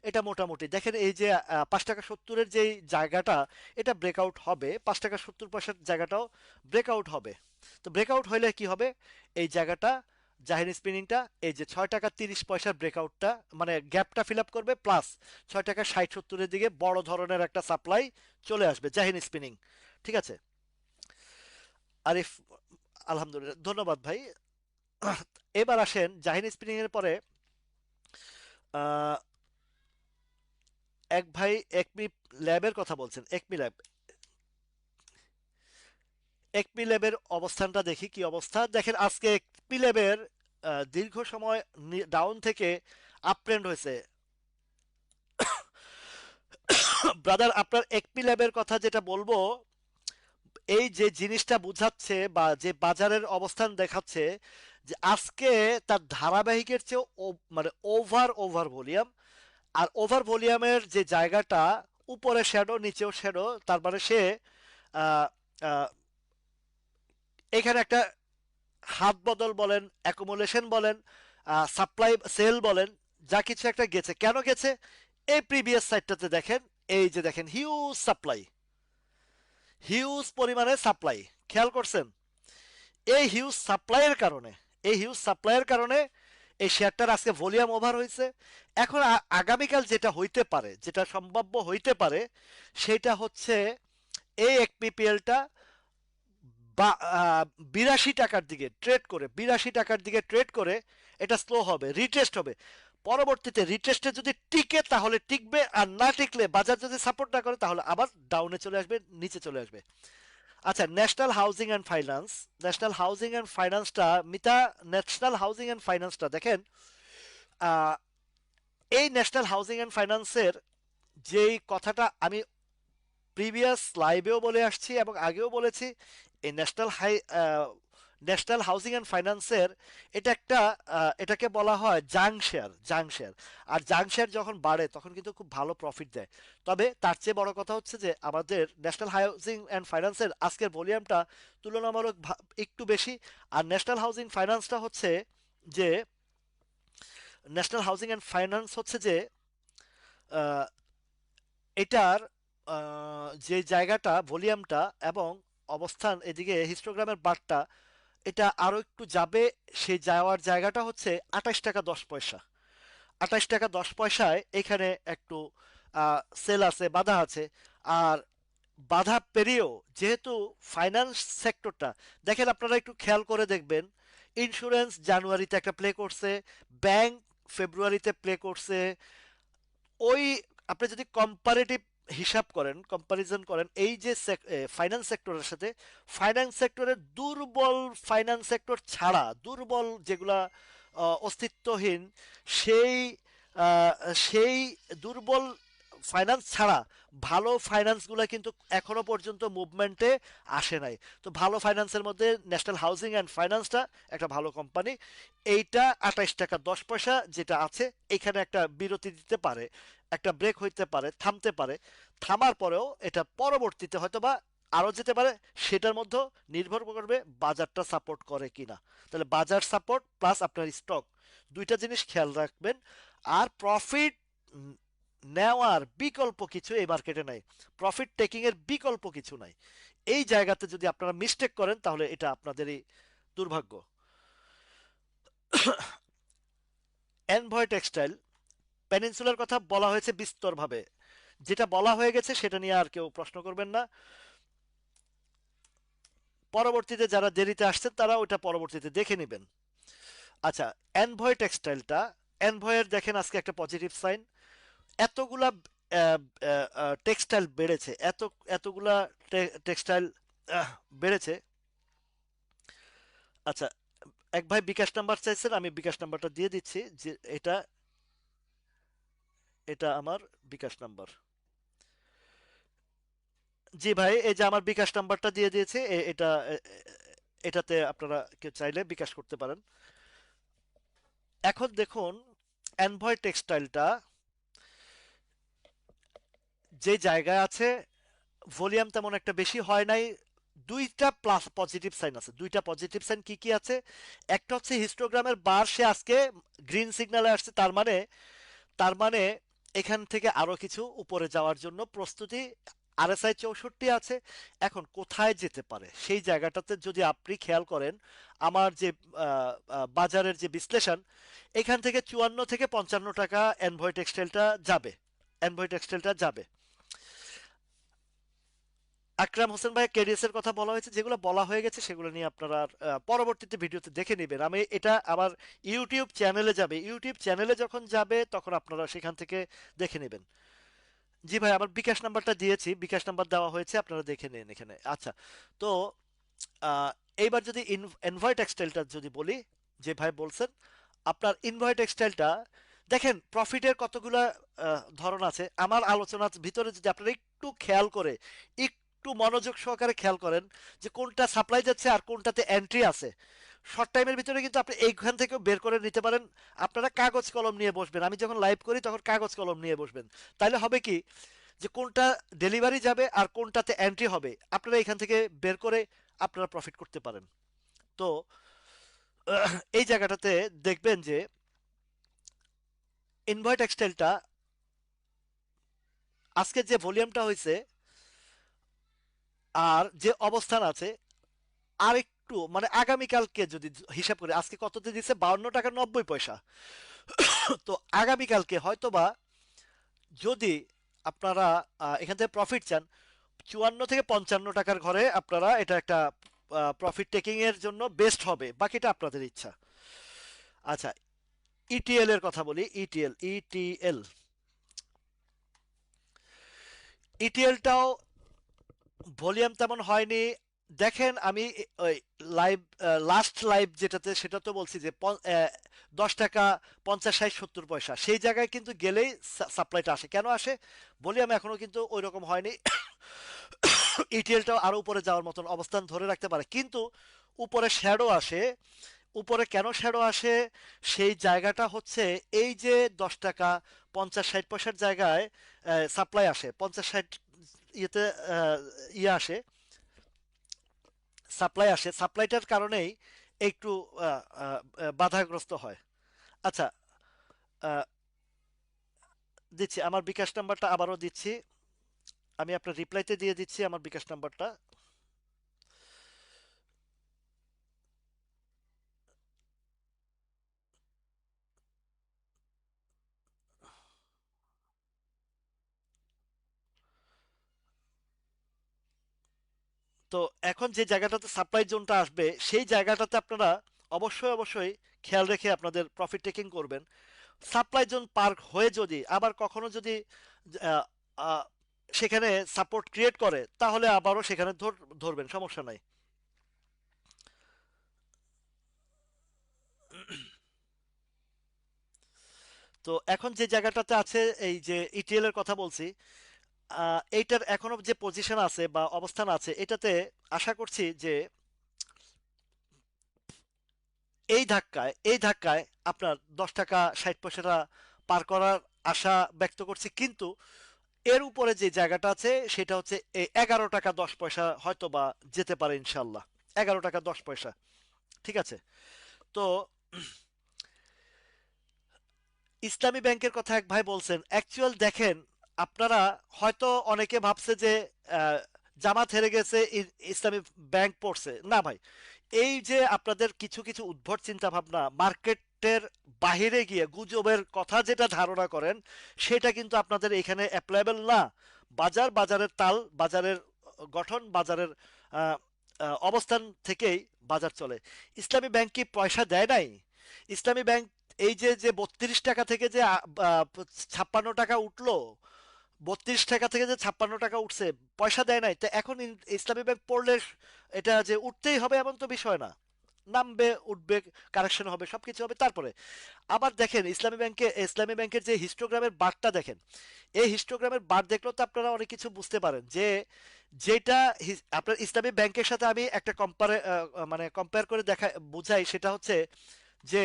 এটা মোটামুটি দেখেন এই যে 5 টাকা 70-এর যে জায়গাটা, এটা ব্রেকআউট হবে। 5 টাকা 70 পয়সার জায়গাটাও ব্রেকআউট হবে। তো ব্রেকআউট হইলে কি হবে, এই জায়গাটা জাহিন স্পিনিংটা এই যে 6 টাকা 30 পয়সার ব্রেকআউটটা মানে গ্যাপটা ফিল আপ করবে, প্লাস 6 টাকা 60 70-এর দিকে বড় ধরনের একটা সাপ্লাই চলে আসবে জাহিন স্পিনিং। ঠিক আছে আরিফ, আলহামদুলিল্লাহ, ধন্যবাদ ভাই। এবার আসেন জাহিন স্পিনিং এর পরে আহ, এক ভাই একমি ল্যাবের কথা বলছেন। একমি ল্যাবের অবস্থানটা দেখি কি অবস্থা। দেখেন আজকে একমি ল্যাবের দীর্ঘ সময় ডাউন থেকে আপ ট্রেন্ড হয়েছে। ব্রাদার, আপনার একমি ল্যাবের কথা যেটা বলবো, এই যে জিনিসটা বুঝাচ্ছে বা যে বাজারের অবস্থান দেখাচ্ছে, যে আজকে তার ধারাবাহিকের চেয়ে মানে ওভার ভলিউম। আর ওভার ভলিউমের যে জায়গাটা, উপরে শ্যাডো নিচেও শ্যাডো, তার মানে সে আহ, আহ, এখানে একটা হাত বদল বলেন, অ্যাকুমুলেশন বলেন, সাপ্লাই সেল বলেন, যা কিছু একটা গেছে। কেন গেছে? এই প্রিভিয়াস সাইডটাতে দেখেন, এই যে দেখেন হিউজ সাপ্লাই, হিউজ পরিমাণে সাপ্লাই, খেয়াল করছেন? এই হিউজ সাপ্লাইয়ের কারণে, এই হিউজ সাপ্লাইয়ের কারণে এই শেয়ারটার আজকে ভলিউম ওভার হয়েছে। এখন আগামীকাল যেটা হইতে পারে, যেটা সম্ভাব্য হইতে পারে, সেটা হচ্ছে এই একপিপিএলটা বা 82 টাকার দিকে ট্রেড করে, 82 টাকার দিকে ট্রেড করে এটা স্লো হবে, রিটেস্ট হবে। পরবর্তীতে রিটেস্টে যদি টিকে তাহলে টিকবে, আর না টিকলে বাজার যদি সাপোর্ট না করে তাহলে আবার ডাউনে চলে আসবে, নিচে চলে আসবে। আচ্ছা, national housing and finance, national housing and ফাইন্যান্সটা মিতা, ন্যাশনাল হাউজিং অ্যান্ড ফাইন্যান্সটা দেখেন, আহ, এই ন্যাশনাল হাউজিং অ্যান্ড ফাইন্যান্সের যেই কথাটা আমি প্রিভিয়াস লাইভেও বলে আসছি এবং আগেও বলেছি, এই ন্যাশনাল হাউজিং অ্যান্ড ফাইন্যান্সের এটা একটা এটাকে বলা হয় জাং শেয়ার, জাং শেয়ার। আর জাং শেয়ার যখন বাড়ে তখন কিন্তু খুব ভালো প্রফিট দেয়। তবে তার চেয়ে বড় কথা হচ্ছে যে আমাদের ন্যাশনাল হাউজিং অ্যান্ড ফাইন্যান্সের আজকের ভলিউমটা তুলনামূলক একটু বেশি। আর ন্যাশনাল হাউজিং ফাইন্যান্সটা হচ্ছে যে, ন্যাশনাল হাউজিং অ্যান্ড ফাইন্যান্স হচ্ছে যে আহ, এটার যে জায়গাটা ভলিউমটা এবং অবস্থান, এদিকে হিস্টোগ্রামের বারটা, এটা আরো একটু যাবে। সেই যাওয়ার জায়গাটা হচ্ছে 28 টাকা 10 পয়সা। 28 টাকা 10 পয়সায় এখানে একটু সেল আছে, বাধা আছে। আর বাধা পেরিয়েও যেহেতু ফাইন্যান্স সেক্টরটা, দেখেন আপনারা একটু খেয়াল করে দেখবেন, ইন্স্যুরেন্স জানুয়ারিতে একটা প্লে করছে, ব্যাংক ফেব্রুয়ারিতে প্লে করছে। ওই আপনি যদি কম্পারেটিভ হিসাব করেন, কম্পারিজন করেন এই যে ফাইন্যান্স সেক্টরের সাথে, ফাইন্যান্স সেক্টরের দুর্বল, ফাইন্যান্স সেক্টর ছাড়া দুর্বল যেগুলা অস্তিত্বহীন, সেই আহ, সেই দুর্বল ফাইন্যান্স ছাড়া ভালো ফাইন্যান্সগুলো কিন্তু এখনো পর্যন্ত মুভমেন্টে আসে নাই। তো ভালো ফাইন্যান্সের মধ্যে ন্যাশনাল হাউজিং অ্যান্ড ফাইন্যান্সটা একটা ভালো কোম্পানি। এইটা 28 টাকা 10 পয়সা যেটা আছে, এখানে একটা বিরতি দিতে পারে, একটা ব্রেক হইতে পারে, থামতে পারে। থামার পরেও এটা পরবর্তীতে হয়তো বা আরো যেতে পারে। সেটার মধ্যে নির্ভর করবে বাজারটা সাপোর্ট করে কিনা। তাহলে বাজার সাপোর্ট প্লাস আপনার স্টক, দুইটা জিনিস খেয়াল রাখবেন। আর প্রফিট নেওয়ার বিকল্প কিছু এই মার্কেটে নাই, প্রফিট টেকিং এর বিকল্প কিছু নাই। এই জায়গাতে যদি আপনারা মিস্টেক করেন তাহলে এটা আপনাদেরই দুর্ভাগ্য। এনভয় টেক্সটাইল, পেনিনসুলার কথা বলা হয়েছে বিস্তরভাবে, যেটা বলা হয়ে গেছে সেটা নিয়ে আর কেউ প্রশ্ন করবেন না। পরবর্তীতে যারা দেরিতে আসছেন তারা ওটা পরবর্তীতে দেখে নেবেন। আচ্ছা, এনভয় টেক্সটাইলটা, এনভয়ের দেখেন আজকে একটা পজিটিভ সাইন। এতগুলা টেক্সটাইল বেড়েছে, এতগুলা টেক্সটাইল বেড়েছে। আচ্ছা, এক ভাই বিকাশ নাম্বার চাইছেন, আমি বিকাশ নাম্বারটা দিয়ে দিচ্ছি, যে এটা এটা আমার বিকাশ নাম্বার। জি ভাই, এই যে আমার বিকাশ নাম্বারটা দিয়ে দিয়েছে, এটাতে আপনারা কেউ চাইলে বিকাশ করতে পারেন। এখন দেখুন, অ্যানভয় টেক্সটাইলটা যে জায়গায় আছে, ভলিউম তেমন একটা বেশি হয় নাই। দুইটা প্লাস পজিটিভ সাইন আছে, দুইটা পজিটিভ সাইন কি কি আছে? একটা হচ্ছে হিস্টোগ্রামের বার সে আজকে গ্রিন সিগন্যালে আসছে, তার মানে এখান থেকে আরো কিছু উপরে যাওয়ার জন্য প্রস্তুতি। আরএসআই 64 আছে। এখন কোথায় যেতে পারে সেই জায়গাটাতে যদি আপনি খেয়াল করেন, আমার যে বাজারের যে বিশ্লেষণ, এখান থেকে 54 থেকে 55 টাকা এনভয় টেক্সটাইলটা যাবে। আকরাম হোসেন ভাই, কেডিএস এর কথা বলা হয়েছে, যেগুলো বলা হয়ে গেছে সেগুলো নিয়ে আপনারা পরবর্তীতে ভিডিওতে দেখে নেবেন। আমি এটা আমার ইউটিউব চ্যানেলে যাবে, ইউটিউব চ্যানেলে যখন যাবে তখন আপনারা সেখান থেকে দেখে নেবেন। জি ভাই, আমার বিকাশ নাম্বারটা দিয়েছি, বিকাশ নাম্বার দেওয়া হয়েছে, আপনারা দেখে নিন এখানে। আচ্ছা, তো আহ, এইবার যদি এনভয় টেক্সটাইলটা যদি বলি, যে ভাই বলছেন, আপনার ইনভয় টেক্সটাইলটা দেখেন, প্রফিটের কতগুলা ধরন আছে। আমার আলোচনার ভিতরে যদি আপনারা একটু খেয়াল করে, একটু মনোযোগ সহকারে খেয়াল করেন, যে কোনটা সাপ্লাই যাচ্ছে আর কোনটাতে এন্ট্রি আছে, শর্ট টাইমের ভিতরে কিন্তু আপনি এইখান থেকেও বের করে নিতে পারেন। আপনারা কাগজ কলম নিয়ে বসবেন, আমি যখন লাইভ করি তখন কাগজ কলম নিয়ে বসবেন। তাইলে হবে কি, যে কোনটা ডেলিভারি যাবে আর কোনটাতে এন্ট্রি হবে, আপনারা এখান থেকে বের করে আপনারা প্রফিট করতে পারেন। তো এই জায়গাটাতে দেখবেন যে ইনভয় টেক্সটাইলটা আজকে যে ভলিউমটা হয়েছে আর যে অবস্থান আছে, আর একটু মানে আগামীকালকে যদি হিসাব করে, আজকে কততে দিচ্ছে, 52 টাকা 90 পয়সা। তো আগামীকালকে হয়তোবা যদি আপনারা এখান থেকে প্রফিট চান, 54 থেকে 55 টাকার ঘরে আপনারা এটা একটা প্রফিট টেকিং এর জন্য বেস্ট হবে, বাকিটা আপনাদের ইচ্ছা। আচ্ছা, ইটিএল এর কথা বলি। ইটিএলটাও ভলিউম তেমন হয়নি। দেখেন, আমি ওই লাইভ, লাস্ট লাইভ যেটাতে, সেটা তো বলছি যে 10 টাকা 50 60 70 পয়সা, সেই জায়গায় কিন্তু গেলেই সাপ্লাইটা আসে। কেন আসে? ভলিউম এখনো কিন্তু ওই রকম হয়নি। ইটিএলটাও আরো উপরে যাওয়ার মতন অবস্থান ধরে রাখতে পারে, কিন্তু উপরে শ্যাডো আসে। উপরে কেন শ্যাডো আসে? সেই জায়গাটা হচ্ছে, এই যে 10 টাকা 50 60 পয়সার জায়গায় সাপ্লাই আসে, 50 60 ইয়েতে ইয়ে আসে, সাপ্লাইটার কারণেই একটু বাধাগ্রস্ত হয়। আচ্ছা, আহ, দিচ্ছি আমার বিকাশ নাম্বারটা, আবারও দিচ্ছি, আমি আপনার রিপ্লাইতে দিয়ে দিচ্ছি আমার বিকাশ নাম্বারটা। তো এখন যে জায়গাটাতে সাপ্লাই জোনটা আসবে, সেই জায়গাটাতে আপনারা অবশ্যই খেয়াল রেখে আপনাদের প্রফিট টেকিং করবেন। সাপ্লাই জোন পার হয়ে যদি আবার কখনো যদি আহ, আহ, সেখানে সাপোর্ট ক্রিয়েট করে, তাহলে আবারও সেখানে ধরবেন, সমস্যা নাই। তো এখন যে জায়গাটাতে আছে, এই যে ইটিএল এর কথা বলছি, এইটার এখনো যে পজিশন আছে বা অবস্থান আছে, এটাতে আশা করছি যে এই ধাক্কায় আপনার 10 টাকা 60 পয়সাটা পার করার আশা ব্যক্ত করছি। কিন্তু এর উপরে যে জায়গাটা আছে, সেটা হচ্ছে এই 11 টাকা 10 পয়সা হয়তো বা যেতে পারে ইনশাল্লাহ। 11 টাকা 10 পয়সা, ঠিক আছে। তো ইসলামী ব্যাংকের কথা এক ভাই বলছেন, অ্যাকচুয়াল দেখেন, আপনারা হয়তো অনেকে ভাবছে যে আহ, জামাত হেরে গেছে, ইসলামী ব্যাংক পড়ছে না ভাই। এই যে আপনাদের কিছু কিছু উদ্ভট চিন্তা ভাবনা, মার্কেটের বাহিরে গিয়ে গুজবের কথা যেটা ধারণা করেন, সেটা কিন্তু আপনাদের এখানে অ্যাপ্লাইবেল না। বাজারের তাল, বাজারের গঠন, বাজারের আহ, অবস্থান থেকেই বাজার চলে। ইসলামী ব্যাংক কি পয়সা দেয় নাই? ইসলামী ব্যাংক এই যে যে 32 টাকা থেকে যে 56 টাকা উঠলো, 32 টাকা থেকে যে 56 টাকা উঠছে, পয়সা দেয় নাই, তো এখন ইসলামী ব্যাংক পড়লে এটা যে উঠতেই হবে এমন তো বিষয় না। নামবে, উঠবে, কারেকশন হবে, সবকিছু হবে। তারপরে আবার দেখেন ইসলামী ব্যাংকের যে হিস্টোগ্রামের বারটা দেখেন, এই হিস্টোগ্রামের বার দেখলেও তো আপনারা অনেক কিছু বুঝতে পারেন যে যেটা আপনার ইসলামী ব্যাংকের সাথে আমি একটা মানে কম্পেয়ার করে দেখা বুঝাই, সেটা হচ্ছে যে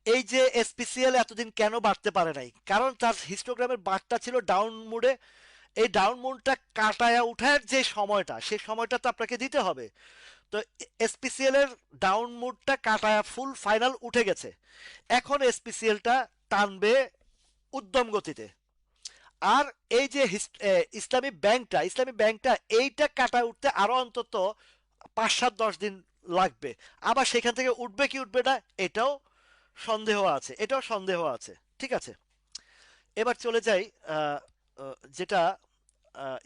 এই যে এসপিসিএল এতদিন কেন বাড়তে পারে নাই, কারণ তার হিস্টোগ্রামের বারটা ছিল ডাউন মুডে। এই ডাউন মুডটা কাটায়া উঠার যে সময়টা, সেই সময়টা তো আপনাকে দিতে হবে। তো এসপিসিএল এর ডাউন মুডটা কাটায়া ফুল ফাইনাল উঠে গেছে। এখন এসপিসিএলটা টানবে উদ্যম গতিতে। আর এই যে ইসলামী ব্যাংকটা এইটা কাটা উঠতে আরো অন্তত 5 7 10 দিন লাগবে। আবার সেখান থেকে উঠবে কি উঠবে না, এটাও সন্দেহ আছে। ঠিক আছে, এবার চলে যাই যেটা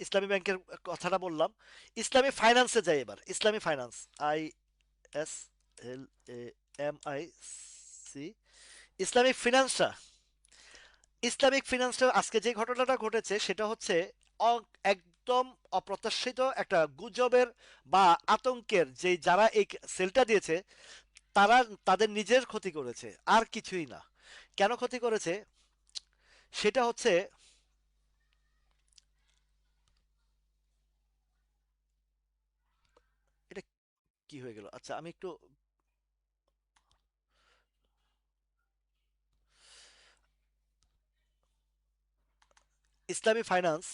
ইসলামী ব্যাংকের কথাটা বললাম, ইসলামী ফাইন্যান্সে যাই। এবার ইসলামী ফাইন্যান্স, ISLAMIC, ইসলামিক ফিনান্সটা আজকে যে ঘটনাটা ঘটেছে সেটা হচ্ছে একদম অপ্রত্যাশিত একটা গুজবের বা আতঙ্কের, যে যারা এই সেলটা দিয়েছে তারা তাদের নিজের ক্ষতি করেছে, আর কিছুই না। কেন ক্ষতি করেছে সেটা হচ্ছে, এটা কি হয়ে গেল, আচ্ছা আমি একটু, ইসলামী ফাইন্যান্স,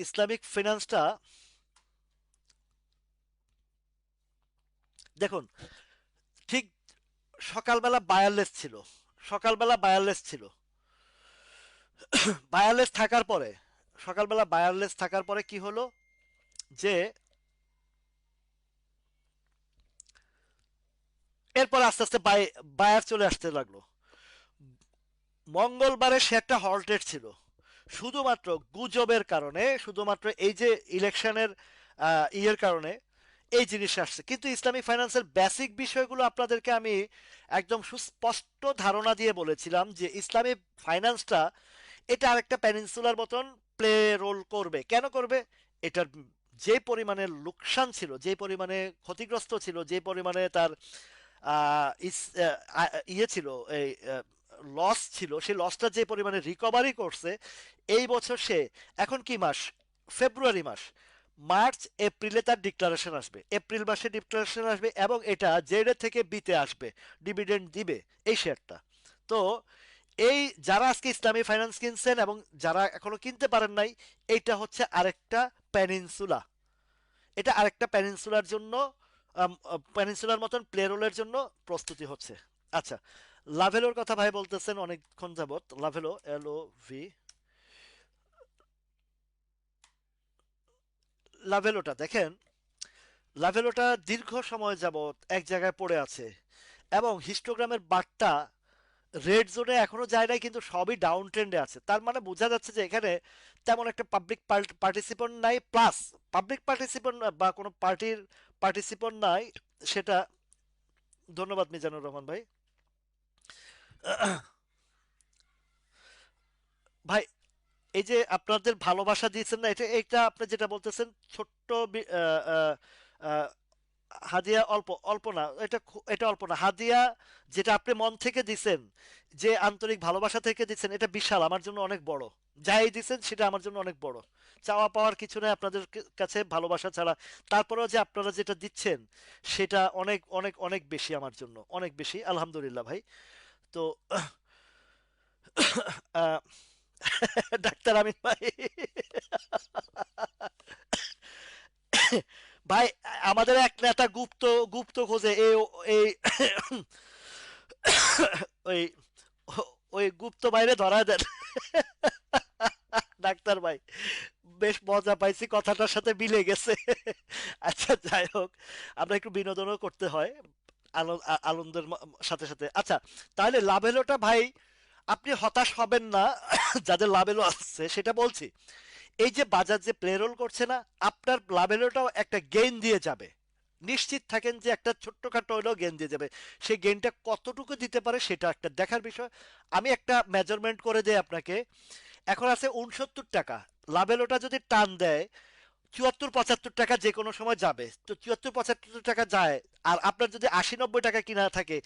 ইসলামিক ফিনান্সটা দেখুন, ঠিক সকালবেলা বায়ারলেস ছিল, সকালবেলা বায়ারলেস ছিল, বায়ারলেস থাকার পরে, সকালবেলা বায়ারলেস থাকার পরে কি হলো, যে এরপর আস্তে আস্তে বায়ার চলে আসতে লাগলো। মঙ্গলবারে শেয়ারটা হল্টেড ছিল, শুধুমাত্র গুজবের কারণে, শুধুমাত্র এই যে ইলেকশনের ইয়ের কারণে এই জিনিস আসছে। কিন্তু ইসলামিক ফাইন্যান্সের বেসিক বিষয়গুলো আপনাদেরকে আমি একদম সুস্পষ্ট ধারণা দিয়ে বলেছিলাম যে ইসলামী ফাইন্যান্সটা এটা আরেকটা প্যানিনসুলার মতন প্লে রোল করবে। কেন করবে? এটার যে পরিমাণে লোকসান ছিল, যে পরিমাণে ক্ষতিগ্রস্ত ছিল, যে পরিমাণে তার ইয়ে ছিল, এই লস ছিল, সেই লসটা যে পরিমাণে রিকভারি করছে এই বছর সে, এখন কি মাস, ফেব্রুয়ারি মাস, মার্চ এপ্রিলে তার ডিক্লারেশন আসবে, এপ্রিল মাসে ডিক্লারেশন আসবে এবং এটা জেড থেকে বিতে আসবে, ডিভিডেন্ড দিবে এই শেয়ারটা। তো এই যারা আজকে ইসলামী ফাইন্যান্স কিনছেন এবং যারা এখনো কিনতে পারেন নাই, এইটা হচ্ছে আরেকটা প্যানিনসুলা, এটা আরেকটা প্যানিনসুলার জন্য, প্যানিনসুলার মতন প্লে রোলের জন্য প্রস্তুতি হচ্ছে। আচ্ছা, লাভেলোর কথা ভাই বলতেছেন অনেকক্ষণ যাবত, লাভেলো, LOV, লাভেলোটা দেখেন, লাভেলোটা দীর্ঘ সময় যাবত এক জায়গায় পড়ে আছে এবং হিস্টোগ্রামের বারটা রেড জোনে এখনো যায় নাই, কিন্তু সবই ডাউন ট্রেন্ডে আছে। তার মানে বোঝা যাচ্ছে যে এখানে তেমন একটা পাবলিক পার্টিসিপেন্ট নাই, প্লাস পাবলিক পার্টিসিপেন্ট বা কোনো পার্টির পার্টিসিপেন্ট নাই সেটা। ধন্যবাদ মিজানুর রহমান ভাই। ভাই, এই যে আপনাদের ভালোবাসা দিয়েছেন না, এটা এটা আপনি যেটা বলতেছেন ছোট্ট আহ, হাদিয়া, অল্প অল্প না, এটা অল্প না হাদিয়া, যেটা আপনি মন থেকে দিছেন, যে আন্তরিক ভালোবাসা থেকে দিচ্ছেন, এটা বিশাল, আমার জন্য অনেক বড়। যাই দিছেন সেটা আমার জন্য অনেক বড়। চাওয়া পাওয়ার কিছু নেই আপনাদের কাছে ভালোবাসা ছাড়া। তারপরেও যে আপনারা যেটা দিচ্ছেন সেটা অনেক অনেক অনেক বেশি, আমার জন্য অনেক বেশি, আলহামদুলিল্লাহ ভাই। তো আহ, ডাক্তার আমিন ভাই, ভাই আমাদের এক নেতা গুপ্ত গুপ্ত খোঁজে এই এই ওই ওই গুপ্ত বাইরে ধরা দেন। ডাক্তার ভাই, বেশ মজা পাইছি, কথাটার সাথে মিলে গেছে। আচ্ছা যাই হোক, আমরা একটু বিনোদনও করতে হয় আনন্দের সাথে সাথে। আচ্ছা, তাহলে লাভেলোটা ভাই, আপনি হতাশ হবেন না। যাদের লাভেলো আসছে সেটা বলছি, এই যে বাজার যে প্লে রোল করছে না, আপনার লাভেলোটাও একটা গেইন দিয়ে যাবে নিশ্চিত থাকেন যে একটা ছোট্টখাটো হলেও গেইন দিয়ে যাবে। সেই গেইনটা কতটুকু দিতে পারে সেটা একটা দেখার বিষয়। আমি একটা মেজারমেন্ট করে দেই আপনাকে। এখন আছে 69 টাকা, লাভেলোটা যদি টান দেয় 74-75 টাকা যে কোনো সময় যাবে, তো 74-75 টাকা যায়। আর আপনার যদি 80-90 টাকা কিনা থাকে,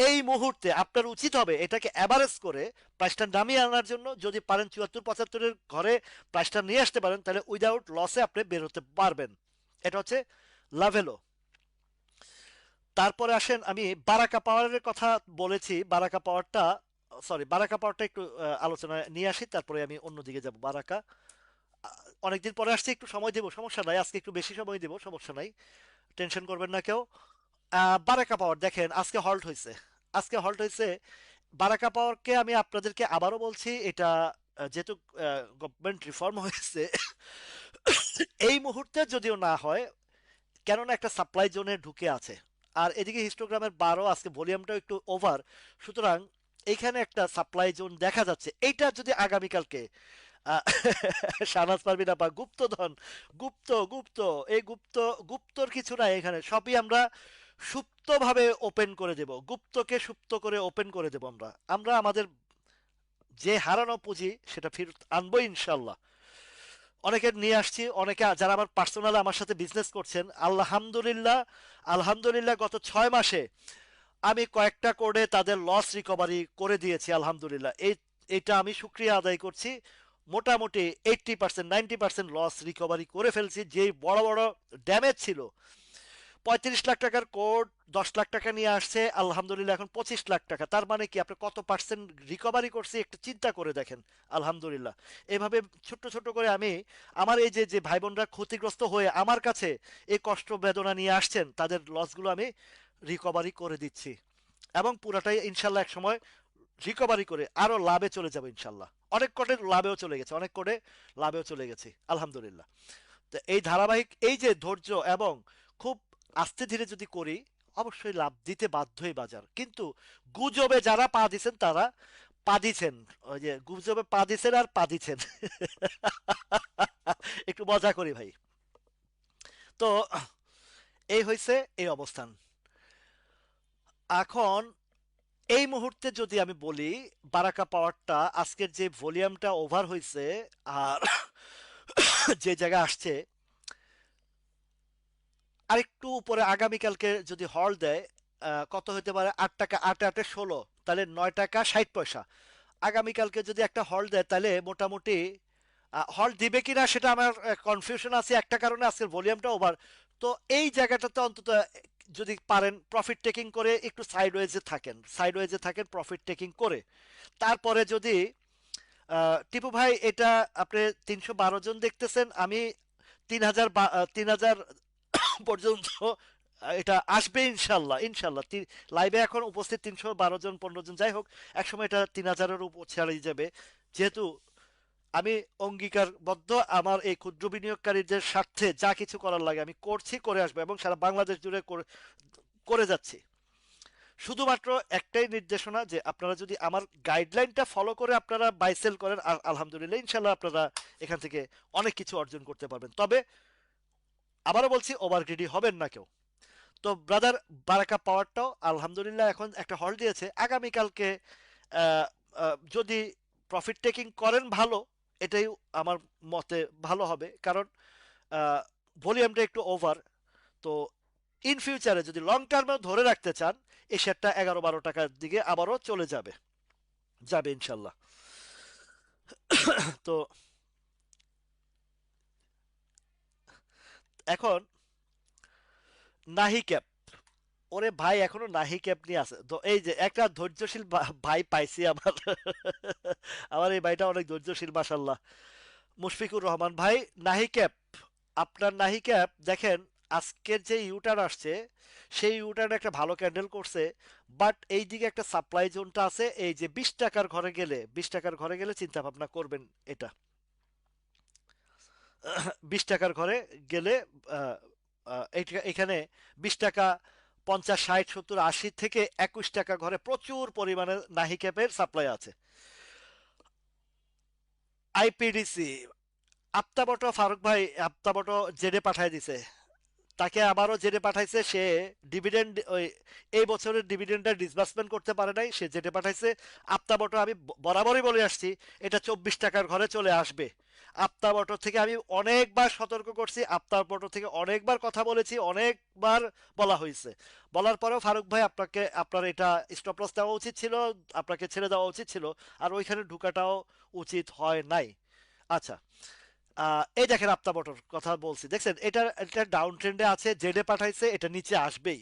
এই মুহূর্তে আপনার উচিত হবে এটাকে অ্যাভারেজ করে প্রাইসটা নামিয়ে আনার জন্য। যদি পারেন 74-75-এর ঘরে প্রাইসটা নিয়ে আসতে পারেন, তাহলে উইদাউট লসে আপনি বের হতে পারবেন। এটা হচ্ছে লাভেলো। তারপরে আসেন, আমি বারাকা পাওয়ারের কথা বলেছি। বারাকা পাওয়ারটা, সরি, বারাকা পাওয়ারটা একটু আলোচনায় নিয়ে আসি, তারপরে আমি অন্যদিকে যাব। বারাকা অনেকদিন পরে আসছে, একটু সময় দেবো, সমস্যা নাই, আজকে একটু বেশি সময় দেবো, সমস্যা নাই, টেনশন করবেন না কেউ। বারাকা পাওয়ার দেখেন আজকে হল্ট হয়েছে। আজকে হল্ট হয়েছে। বারাকা পাওয়ারকে আমি আপনাদেরকে আবারও বলছি, এটা যেহেতু গভর্নমেন্ট রিফর্ম হয়েছে, এই মুহূর্তে যদিও না হয়, কেননা একটা সাপ্লাই জোনে ঢুকে আছে। আর এদিকে হিস্টোগ্রামের 12 আজকে ভলিউমটাও একটু ওভার, সুতরাং এইখানে একটা সাপ্লাই জোন দেখা যাচ্ছে। এইটা যদি আগামীকালকে আহ, শাহনাজ পারবিন আপা, গুপ্তধন, গুপ্ত এই গুপ্তর কিছু নাই এখানে, সবই আমরা সুপ্তভাবে ওপেন করে দেব। গুপ্তকে সুপ্ত করে ওপেন করে দেব। আমরা আমরা আমাদের যে হারানো পুঁজি সেটা ফেরত আনবো ইনশাল্লাহ। অনেকে নিয়ে আসছি, অনেকে যারা আমার পার্সোনালি আমার সাথে বিজনেস করছেন, আলহামদুলিল্লাহ, আলহামদুলিল্লাহ গত 6 মাসে আমি কয়েকটা কোডে তাদের লস রিকভারি করে দিয়েছি আলহামদুলিল্লাহ। এইটা আমি শুক্রিয়া আদায় করছি। মোটামুটি 80% 90% লস রিকভারি করে ফেলছি। যেই বড় বড় ড্যামেজ ছিল, 35 লাখ টাকার কোড 10 লাখ টাকা নিয়ে আসছে আলহামদুলিল্লাহ, এখন 25 লাখ টাকা। তার মানে কি আপনি কত পার্সেন্ট রিকভারি করছি একটু চিন্তা করে দেখেন। আলহামদুলিল্লাহ। এভাবে ছোট্ট ছোট্ট করে আমি আমার এই যে যে ভাই বোনরা ক্ষতিগ্রস্ত হয়ে আমার কাছে এই কষ্ট বেদনা নিয়ে আসছেন, তাদের লসগুলো আমি রিকভারি করে দিচ্ছি। এবং পুরাটাই ইনশাল্লাহ এক সময় রিকভারি করে আরো লাভে চলে যাবে ইনশাল্লাহ। অনেক কোডে লাভেও চলে গেছে, অনেক কোডে লাভেও চলে গেছি আলহামদুলিল্লাহ। তো এই ধারাবাহিক এই যে ধৈর্য এবং খুব আস্তে ধীরে যদি করি, অবশ্যই লাভ দিতে বাধ্যই বাজার। কিন্তু গুজবে যারা পা দিছেন তারা পা দিছেন, ওই যে গুজবে পা দিছেন আর পা দিছেন। একটু মজা করি ভাই। তো এই হয়েছে এই অবস্থান। এখন এই মুহূর্তে যদি আমি বলি, বারাকা পাওয়ারটা আজকের যে ভলিউমটা ওভার হয়েছে আর যে জায়গায় আসছে, আরেকটু উপরে আগামীকালকে যদি হল দেয়, কত হতে পারে, 8 টাকা, 8 8 16, তাহলে 9 টাকা 60 পয়সা। আগামীকালকে যদি একটা হল দেয়, তাহলে মোটামুটি হল দিবে কিনা সেটা আমার কনফিউশন আছে একটা কারণে, আজকের ভলিউমটা ওভার। তো এই জায়গাটাতে অন্তত যদি পারেন প্রফিট টেকিং করে একটু সাইড ওয়েজে থাকেন প্রফিট টেকিং করে। তারপরে যদি টিপু ভাই এটা আপনি 312 জন দেখতেছেন, আমি 3000, 3000 পর্যন্ত এটা আসবে ইনশাল্লাহ। ইনশাল্লাহ লাইভে এখন উপস্থিত 312 জন 15 জন যাই হোক, একসময় এটা 3000-এর উপর ছাড়িয়ে যাবে। যেহেতু আমি অঙ্গীকারবদ্ধ, আমার এই ক্ষুদ্র বিনিয়োগকারীদের স্বার্থে যা কিছু করার লাগে আমি করছি, করে আসবো, এবং সারা বাংলাদেশ জুড়ে করে যাচ্ছি। শুধুমাত্র একটাই নির্দেশনা, যে আপনারা যদি আমার গাইডলাইনটা ফলো করে আপনারা বাই সেল করেন, আলহামদুলিল্লাহ ইনশাল্লাহ আপনারা এখান থেকে অনেক কিছু অর্জন করতে পারবেন। তবে আবারও বলছি, ওভার গ্রিডি হবেন না কেউ। তো ব্রাদার, বারাকা পাওয়ারটাও আলহামদুলিল্লাহ এখন একটা হল দিয়েছে। আগামীকালকে যদি প্রফিট টেকিং করেন ভালো, এটাই আমার মতে ভালো হবে, কারণ ভলিউমটা একটু ওভার। তো ইন ফিউচারে যদি লং টার্মে ধরে রাখতে চান, এই শেয়ারটা 11-12 টাকার দিকে আবারও চলে যাবে, যাবে ইনশাল্লাহ। তো এখন নাহি ক্যাপ, ওরে ভাই এখনো নাহি ক্যাপ নিয়ে আছে। তো এই যে একটা ধৈর্যশীল ভাই পাইছি আমার। আমার এই ভাইটা অনেক ধৈর্যশীল মাশাল্লাহ। মুশফিকুর রহমান ভাই, নাহি ক্যাপ, আপনার নাহি ক্যাপ দেখেন, আজকের যে ইউটার্ন আসছে সেই ইউটার্ন একটা ভালো ক্যান্ডেল করছে। বাট এই দিকে একটা সাপ্লাই জোনটা আছে, এই যে 20 টাকার ঘরে গেলে, 20 টাকার ঘরে গেলে চিন্তা ভাবনা করবেন এটা। 20 টাকার ঘরে গেলে আহ, এখানে 20 টাকা, 50 60 70 80 থেকে 21 টাকা ঘরে প্রচুর পরিমাণে নাহি ক্যাপের সাপ্লাই আছে। আইপিডিসি, আপ্তাবটো ফারুক ভাই, আপ্তাবটো জেডে পাঠায় দিছে। তাকে আবারও জেনে পাঠাইছে, সে ডিভিডেন্ড ওই এই বছরের ডিভিডেন্ডটা ডিসবার্সমেন্ট করতে পারে নাই, সে জেনে পাঠাইছে। আপ্তাবটো আমি বরাবরই বলে আসছি এটা 24 টাকার ঘরে চলে আসবে। আপ্তাবটো থেকে আমি অনেকবার সতর্ক করছি, আপ্তাবটো থেকে অনেকবার কথা বলেছি, অনেকবার বলা হয়েছে। বলার পরেও ফারুক ভাই আপনাকে আপনার এটা স্টপ লস দেওয়া উচিত ছিল, আপনাকে ছেড়ে দেওয়া উচিত ছিল, আর ওইখানে ঢুকাটাও উচিত হয় নাই। আচ্ছা, এই দেখেন আপতা বটর কথা বলছি, দেখছেন এটা এটা ডাউন ট্রেন্ডে আছে, জেডে পাঠাইছে, এটা নিচে আসবেই।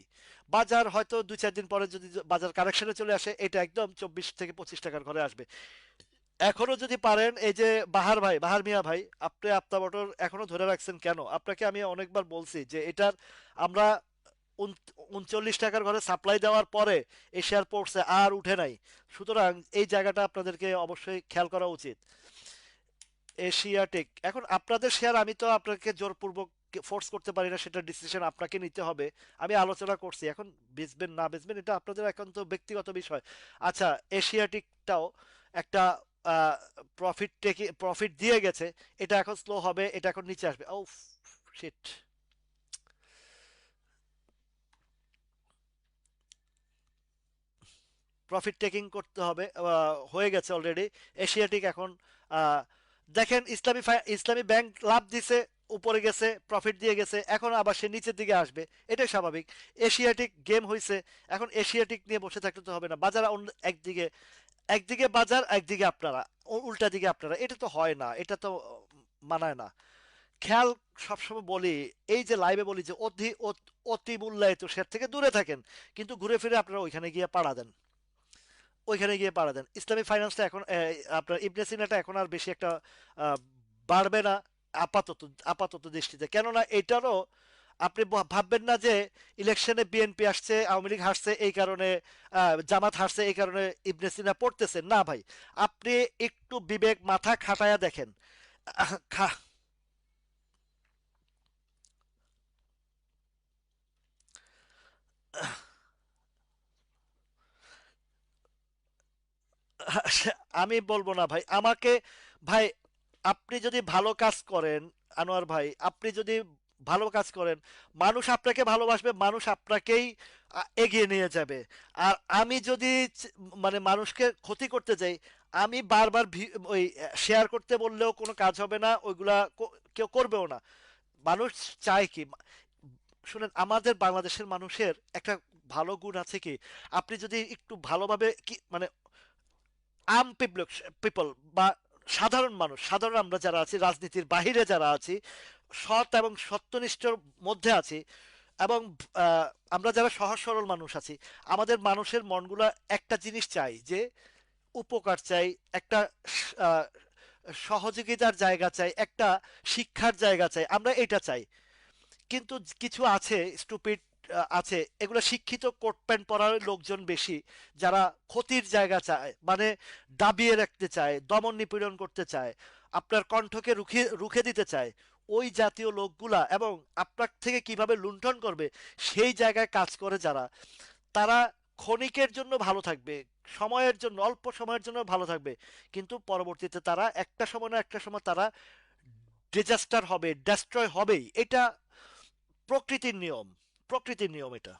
বাজার হয়তো 2-4 দিন পরে যদি বাজার কারেকশনে চলে আসে, এটা একদম 24 থেকে 25 টাকার ঘরে আসবে। এখনো যদি পারেন, এই যে বাহার ভাই, বাহার মিয়া ভাই, আপনি আপতা বটর এখনো ধরে রাখছেন কেন? আপনাকে আমি অনেকবার বলছি যে এটার আমরা 39 টাকার ঘরে সাপ্লাই দেওয়ার পরে এই শেয়ার পড়ছে আর উঠে নাই। সুতরাং এই জায়গাটা আপনাদেরকে অবশ্যই খেয়াল করা উচিত। এশিয়াটিক, এখন আপনাদের শেয়ার, আমি তো আপনাকে জোরপূর্বক ফোর্স করতে পারি না, সেটা ডিসিশন আপনাকে নিতে হবে। আমি আলোচনা করছি, এখন বেচবেন না বেচবেন এটা আপনাদের একান্ত ব্যক্তিগত বিষয়। আচ্ছা, এশিয়াটিকটাও একটা প্রফিট দিয়ে গেছে, এটা এখন স্লো হবে, এটা এখন নিচে আসবে। ও শিট, প্রফিট টেকিং করতে হবে, হয়ে গেছে অলরেডি। এশিয়াটিক এখন আহ, দেখেন ইসলামী ব্যাংক লাভ দিছে, উপরে গেছে, প্রফিট দিয়ে গেছে, এখন আবার সে নিচের দিকে আসবে, এটাই স্বাভাবিক। এশিয়াটিক গেম হয়েছে, এখন এশিয়াটিক নিয়ে বসে থাকতে তো হবে না। বাজার একদিকে, একদিকে বাজার, একদিকে আপনারা, উল্টা দিকে আপনারা, এটা তো হয় না, এটা তো মানায় না। খেয়াল, সবসময় বলি, এই যে লাইভে বলি যে অতি মূল্যায়িত শেয়ার থেকে দূরে থাকেন, কিন্তু ঘুরে ফিরে আপনারা ওইখানে গিয়ে পাড়া দেন, ওইখানে গিয়ে পাড়া দেন। ইসলামী ফাইন্যান্সটা এখন আপনার ইবনে সিনাটা এখন আর বেশি একটা আহ, বাড়বে না আপাতত, আপাতত দৃষ্টিতে। কেননা এটারও আপনি ভাববেন না যে ইলেকশনে বিএনপি আসছে, আওয়ামী লীগ হারছে এই কারণে, জামাত হারছে এই কারণে ইবনে সিনা পড়তেছে না ভাই। আপনি একটু বিবেক মাথা খাটায়া দেখেন। আহ, খা আমি বলবো না ভাই, আমাকে, ভাই আপনি যদি ভালো কাজ করেন, আনোয়ার ভাই আপনি যদি ভালো কাজ করেন, মানুষ আপনাকে ভালোবাসবে, মানুষ আপনাকেই এগিয়ে নিয়ে যাবে। আর আমি যদি মানে মানুষকে ক্ষতি করতে যাই, আমি বারবার ওই শেয়ার করতে বললেও কোনো কাজ হবে না, ওইগুলা কেউ করবেও না। মানুষ চায় কি, শুনেন, আমাদের বাংলাদেশের মানুষের একটা ভালো গুণ আছে কি, আপনি যদি একটু ভালোভাবে কি মানে আম পিপল, পিপল বা সাধারণ মানুষ, সাধারণ আমরা যারা আছি, রাজনীতির বাহিরে যারা আছি, সৎ এবং সত্যনিষ্ঠর মধ্যে আছি, এবং আহ, আমরা যারা সহজ সরল মানুষ আছি, আমাদের মানুষের মনগুলা একটা জিনিস চাই যে উপকার চাই, একটা আহ, সহযোগিতার জায়গা চাই, একটা শিক্ষার জায়গা চাই, আমরা এটা চাই। কিন্তু কিছু আছে স্টুপিড আছে, এগুলো শিক্ষিত কোট প্যান্ট পরার লোকজন বেশি, যারা ক্ষতির জায়গা চায়, মানে দাবিয়ে রাখতে চায়, দমন নিপীড়ন করতে চায়, আপনার কণ্ঠকে রুখে রুখে দিতে চায়। ওই জাতীয় লোকগুলা, এবং আপনার থেকে কিভাবে লুণ্ঠন করবে সেই জায়গায় কাজ করে যারা, তারা ক্ষণিকের জন্য ভালো থাকবে, সময়ের জন্য, অল্প সময়ের জন্য ভালো থাকবে, কিন্তু পরবর্তীতে তারা একটা সময় না একটা সময় তারা ডিজাস্টার হবে, ডেস্ট্রয় হবেই। এটা প্রকৃতির নিয়ম, প্রকৃতির নিয়ম এটা।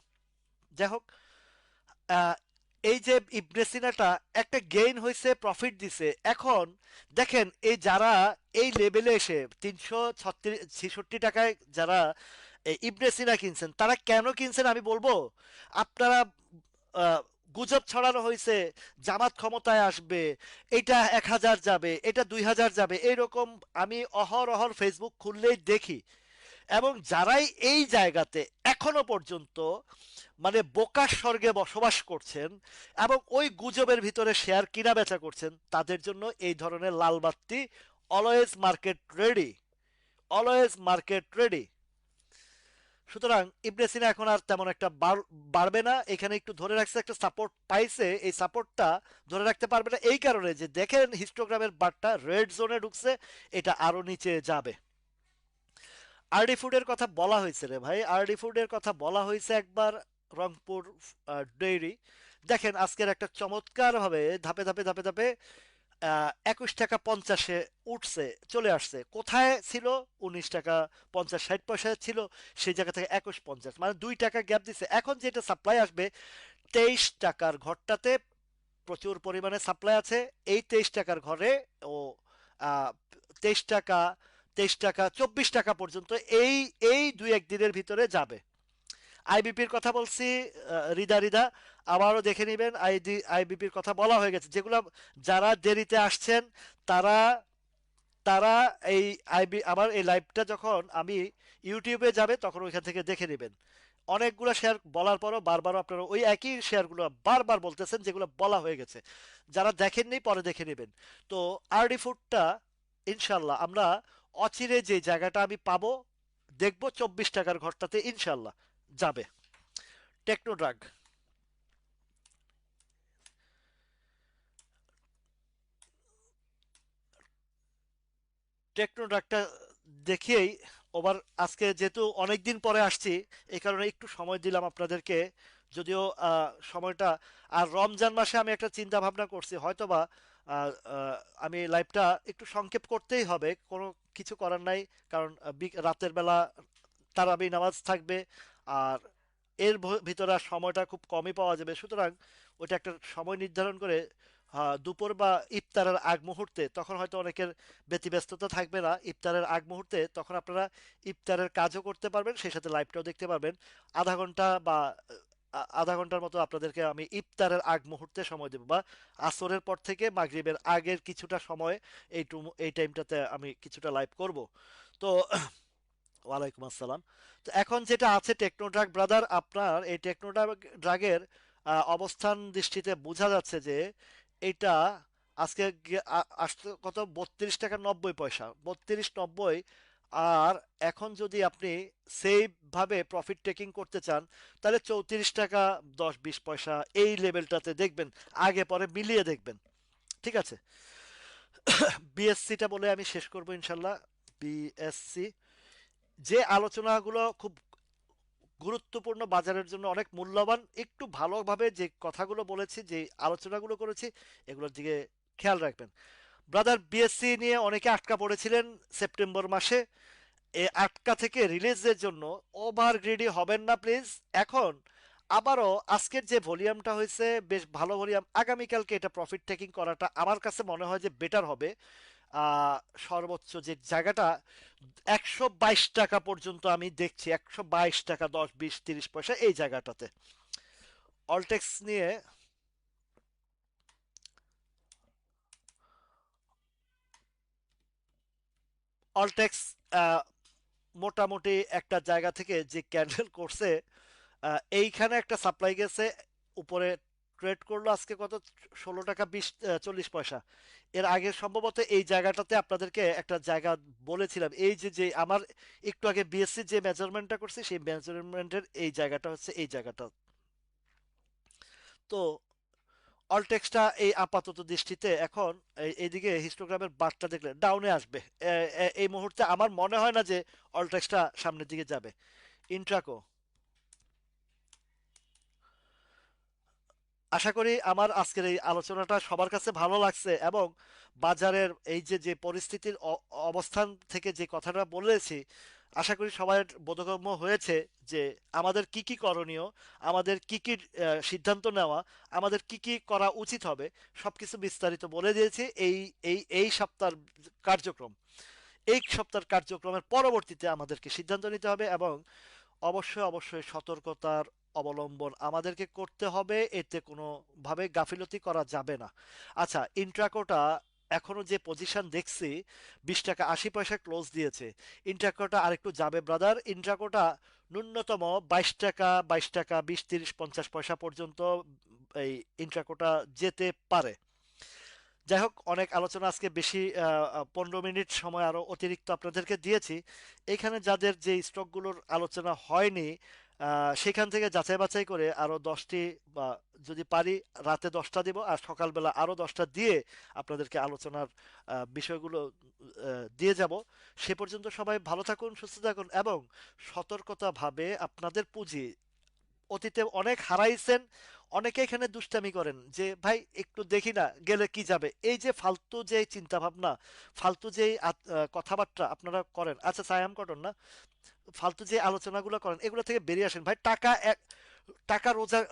যাই হোক, আহ, এই যে ইবনে সিনাটা একটা গেইন হয়েছে, প্রফিট দিছে, এখন দেখেন এই যারা এই লেভেলে এসে 366 টাকায় যারা এই ইবনে সিনা কিনছেন, তারা কেন কিনছেন আমি বলবো। আপনারা আহ, গুজব ছড়ানো হয়েছে জামাত ক্ষমতায় আসবে, এটা 1,000 যাবে, এটা 2,000 যাবে, এইরকম আমি অহরহ ফেসবুক খুললেই দেখি। এবং যারাই এই জায়গাতে এখনো পর্যন্ত মানে বোকার স্বর্গে বসবাস করছেন এবং ওই গুজবের ভিতরে শেয়ার কিনা বেচা করছেন, তাদের জন্য এই ধরনের লাল বাতি, always market ready, always market ready. সুতরাং ইবনে সিনা এখন আর তেমন একটা বাড়বে না, এখানে একটু ধরে রাখছে, একটা সাপোর্ট পাইছে, এই সাপোর্টটা ধরে রাখতে পারবে না এই কারণে যে দেখেন হিস্টোগ্রামের বারটা রেড জোনে ঢুকছে, এটা আরো নিচে যাবে। আরডি ফুডের কথা বলা হয়েছে রে ভাই, আরডি ফুডের কথা বলা হয়েছে একবার, রংপুর ডেইরি। দেখেন আজকের একটা চমৎকার ভাবে ধাপে ধাপে ধাপে ধাপে 21 টাকা 50-এ উঠছে, চলে আসছে। কোথায় ছিল? 19 টাকা 50-60 পয়সা ছিল, সেই জায়গা থেকে 21.50, মানে 2 টাকা গ্যাপ দিছে। এখন যেটা সাপ্লাই আসবে 23 টাকার ঘরটাতে প্রচুর পরিমাণে সাপ্লাই আছে। এই 23 টাকার ঘরে ও 23 টাকা, 23 টাকা, 24 টাকা পর্যন্ত এই এই 2-1 দিনের ভিতরে যাবে। আইবিপির কথা বলছি, রিদা রিদা আবারও দেখে নেবেন। আইবিপির কথা বলা হয়ে গেছে, যেগুলো যারা দেরিতে আসছেন তারা তারা এই আমার এই লাইভটা যখন আমি ইউটিউবে যাবে তখন ওইখান থেকে দেখে নেবেন। অনেকগুলো শেয়ার বলার পরও বারবার আপনারা ওই একই শেয়ারগুলো বারবার বলতেছেন, যেগুলো বলা হয়ে গেছে। যারা দেখেননি পরে দেখে নেবেন। তো আরডি ফুডটা ইনশাল্লাহ আমরা অচিরে যে জায়গাটা আমি পাবো, দেখবো 24 টাকার ঘরটাতে ইনশাল্লাহ যাবে। টেকনোড্রাগ, টেকনোড্রাগটা দেখিয়েই ওভার। আজকে যেহেতু অনেক দিন পরে আসছি, এই কারণে একটু সময় দিলাম আপনাদেরকে। যদিও সময়টা, আর রমজান মাসে আমি একটা চিন্তা ভাবনা করছি, হয়তোবা আমি লাইভটা একটু সংক্ষেপ করতেই হবে, কোনো কিছু করার নাই। কারণ রাতের বেলা তারাবি নামাজ থাকবে, আর এর ভিতরে আর সময়টা খুব কমই পাওয়া যাবে। সুতরাং ওটা একটা সময় নির্ধারণ করে দুপুর বা ইফতারের আগ মুহূর্তে, তখন হয়তো অনেকের ব্যতিব্যস্ততা থাকবে না। ইফতারের আগ মুহূর্তে তখন আপনারা ইফতারের কাজও করতে পারবেন, সেই সাথে লাইভটাও দেখতে পারবেন। আধা ঘন্টা বা আধা ঘন্টার মতো আপনাদেরকে আমি ইফতারের আগ মুহূর্তে সময় দেবো, বা আসরের পর থেকে মাগরিবের আগের কিছুটা সময়, এই টাইমটাতে আমি কিছুটা লাইভ করব। তো ওয়ালাইকুম আসসালাম। তো এখন যেটা আছে টেকনোড্রাগ ব্রাদার, আপনার এই টেকনোড্রাগের অবস্থান দৃষ্টিতে বোঝা যাচ্ছে যে এটা আজকে আসতে কত, 32 টাকা 90 পয়সা, 32.90। আর এখন যদি আপনি সেই ভাবে প্রফিট টেকিং করতে চান, তাহলে 34 টাকা 10-20 পয়সা এই লেভেলটাতে দেখবেন, আগে পরে মিলিয়ে দেখবেন। ঠিক আছে, বিএসসিটা বলে আমি শেষ করবো ইনশাল্লাহ। বিএসসি, যে আলোচনাগুলো খুব গুরুত্বপূর্ণ, বাজারের জন্য অনেক মূল্যবান, একটু ভালোভাবে যে কথাগুলো বলেছি, যে আলোচনাগুলো করেছি, এগুলোর দিকে খেয়াল রাখবেন। ব্রাদার, বিএসসি নিয়ে অনেকে আটকা পড়েছিলেন সেপ্টেম্বর মাসে। এই আটকা থেকে রিলিজের জন্য ওভার গ্রিডি হবেন না প্লিজ। এখন আবারও আজকের যে ভলিউমটা হয়েছে বেশ ভালো ভলিউম, আগামীকালকে এটা প্রফিট টেকিং করাটা আমার কাছে মনে হয় যে বেটার হবে। আহ, সর্বোচ্চ যে জায়গাটা 122 টাকা পর্যন্ত আমি দেখছি, 122 টাকা 10-20-30 পয়সা এই জায়গাটাতে। অলটেক্স নিয়ে, অলটেক্স মোটামুটি একটা জায়গা থেকে যে ক্যান্ডেল করছে, এইখানে একটা সাপ্লাই গেছে উপরে, ট্রেড করলো আজকে কত, 16 টাকা 40 পয়সা। এর আগে সম্ভবত এই জায়গাটাতে আপনাদেরকে একটা জায়গা বলেছিলাম, এই যে যে আমার একটু আগে বিএসসি যে মেজারমেন্টটা করছি, সেই মেজারমেন্টের এই জায়গাটা হচ্ছে এই জায়গাটা। তো অলটেক্সটা এই আপাতত দৃষ্টিতে এখন এইদিকে হিস্টোগ্রামের বারটা দেখলে ডাউনে আসবে। এই মুহূর্তে আমার মনে হয় না যে অলটেক্সটা সামনের দিকে যাবে। ইন্ট্রাকো, আশা করি আমার আজকের এই আলোচনাটা সবার কাছে ভালো লাগছে, এবং বাজারের এই যে যে পরিস্থিতির অবস্থান থেকে যে কথাটা বলেছি, আশা করি সবার বোধগম্য হয়েছে যে আমাদের কি কি করণীয়, আমাদের কি কি সিদ্ধান্ত নেওয়া, আমাদের কি কি করা উচিত হবে, সবকিছু বিস্তারিত বলে দিয়েছি। এই সপ্তাহের কার্যক্রম, এই সপ্তাহের কার্যক্রমের পরবর্তীতে আমাদেরকে সিদ্ধান্ত নিতে হবে, এবং অবশ্যই অবশ্যই সতর্কতার অবলম্বন আমাদেরকে করতে হবে, এতে কোনো ভাবে গাফিলতি করা যাবে না। আচ্ছা, ইন্ট্রাকোটা এখনো যে পজিশন দেখছি, 20 টাকা 80 পয়সা ক্লোজ দিয়েছে। ইন্ট্রাকোটা আরেকটু যাবে ব্রাদার। ইন্ট্রাকোটা ন্যূনতম 22 টাকা 20 টাকা 20 30 50 পয়সা পর্যন্ত এই ইন্ট্রাকোটা যেতে পারে। যাই হোক, অনেক আলোচনা আজকে বেশি, 15 মিনিট সময় আরো অতিরিক্ত আপনাদেরকে দিয়েছি। এখানে যাদের যে স্টকগুলোর আলোচনা হয়নি, সেখান থেকে যাচাই বাছাই করে আরো 10টি, বা যদি পারি রাতে 10টা দিব, আর সকালবেলা আরো 10টা দিয়ে আপনাদেরকে আলোচনার বিষয়গুলো দিয়ে যাব। সে পর্যন্ত সবাই ভালো থাকুন, সুস্থ থাকুন, এবং সতর্কতা ভাবে আপনাদের পুঁজি, অতীতে অনেক হারাইছেন, অনেকে এখানে দুষ্টামি করেন যে ভাই একটু দেখি না গেলে কি যাবে, এই যে ফালতু যে চিন্তা ভাবনা, ফালতু যে কথাবার্তা আপনারা করেন, আচ্ছা সায়াম কটন না, ফালতু যে আলোচনাগুলো করেন এগুলো থেকে বেরিয়ে আসেন ভাই। টাকা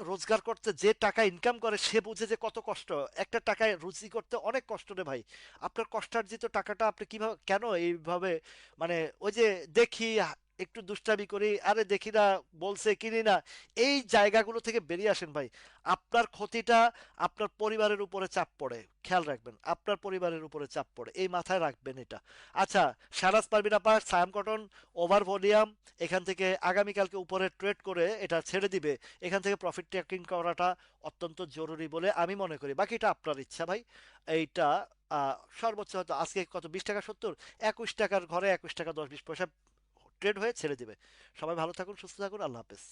রোজগার করতে, যে টাকা ইনকাম করে সে বুঝে যে কত কষ্ট। একটা টাকায় রুজি করতে অনেক কষ্ট রে ভাই। আপনার কষ্টার্জিত টাকাটা আপনি কিভাবে কেন এইভাবে, মানে ওই যে দেখি একটু দুষ্টামি করি, আরে দেখি না বলছে কিনি না, এই জায়গাগুলো থেকে বেরিয়ে আসেন ভাই। আপনার ক্ষতিটা আপনার পরিবারের উপরে চাপ পড়ে, খেয়াল রাখবেন আপনার পরিবারের উপরে চাপ পড়ে, এই মাথায় রাখবেন এটা। আচ্ছা, শাহনাজ পারভীন আপা, সায়াম কটন, ওভার ভলিউম, এখান থেকে আগামীকালকে উপরে ট্রেড করে এটা ছেড়ে দিবে, এখান থেকে প্রফিট টেকিং করাটা অত্যন্ত জরুরি বলে আমি মনে করি। বাকিটা আপনার ইচ্ছা ভাই। এইটা সর্বোচ্চ হয়তো আজকে কত 20 টাকা 70, 21 টাকার ঘরে 21 টাকা 10-20 পয়সা ট্রেড হয়ে ছেড়ে দিবে। সবাই ভালো থাকুন, সুস্থ থাকুন, আল্লাহ হাফেজ।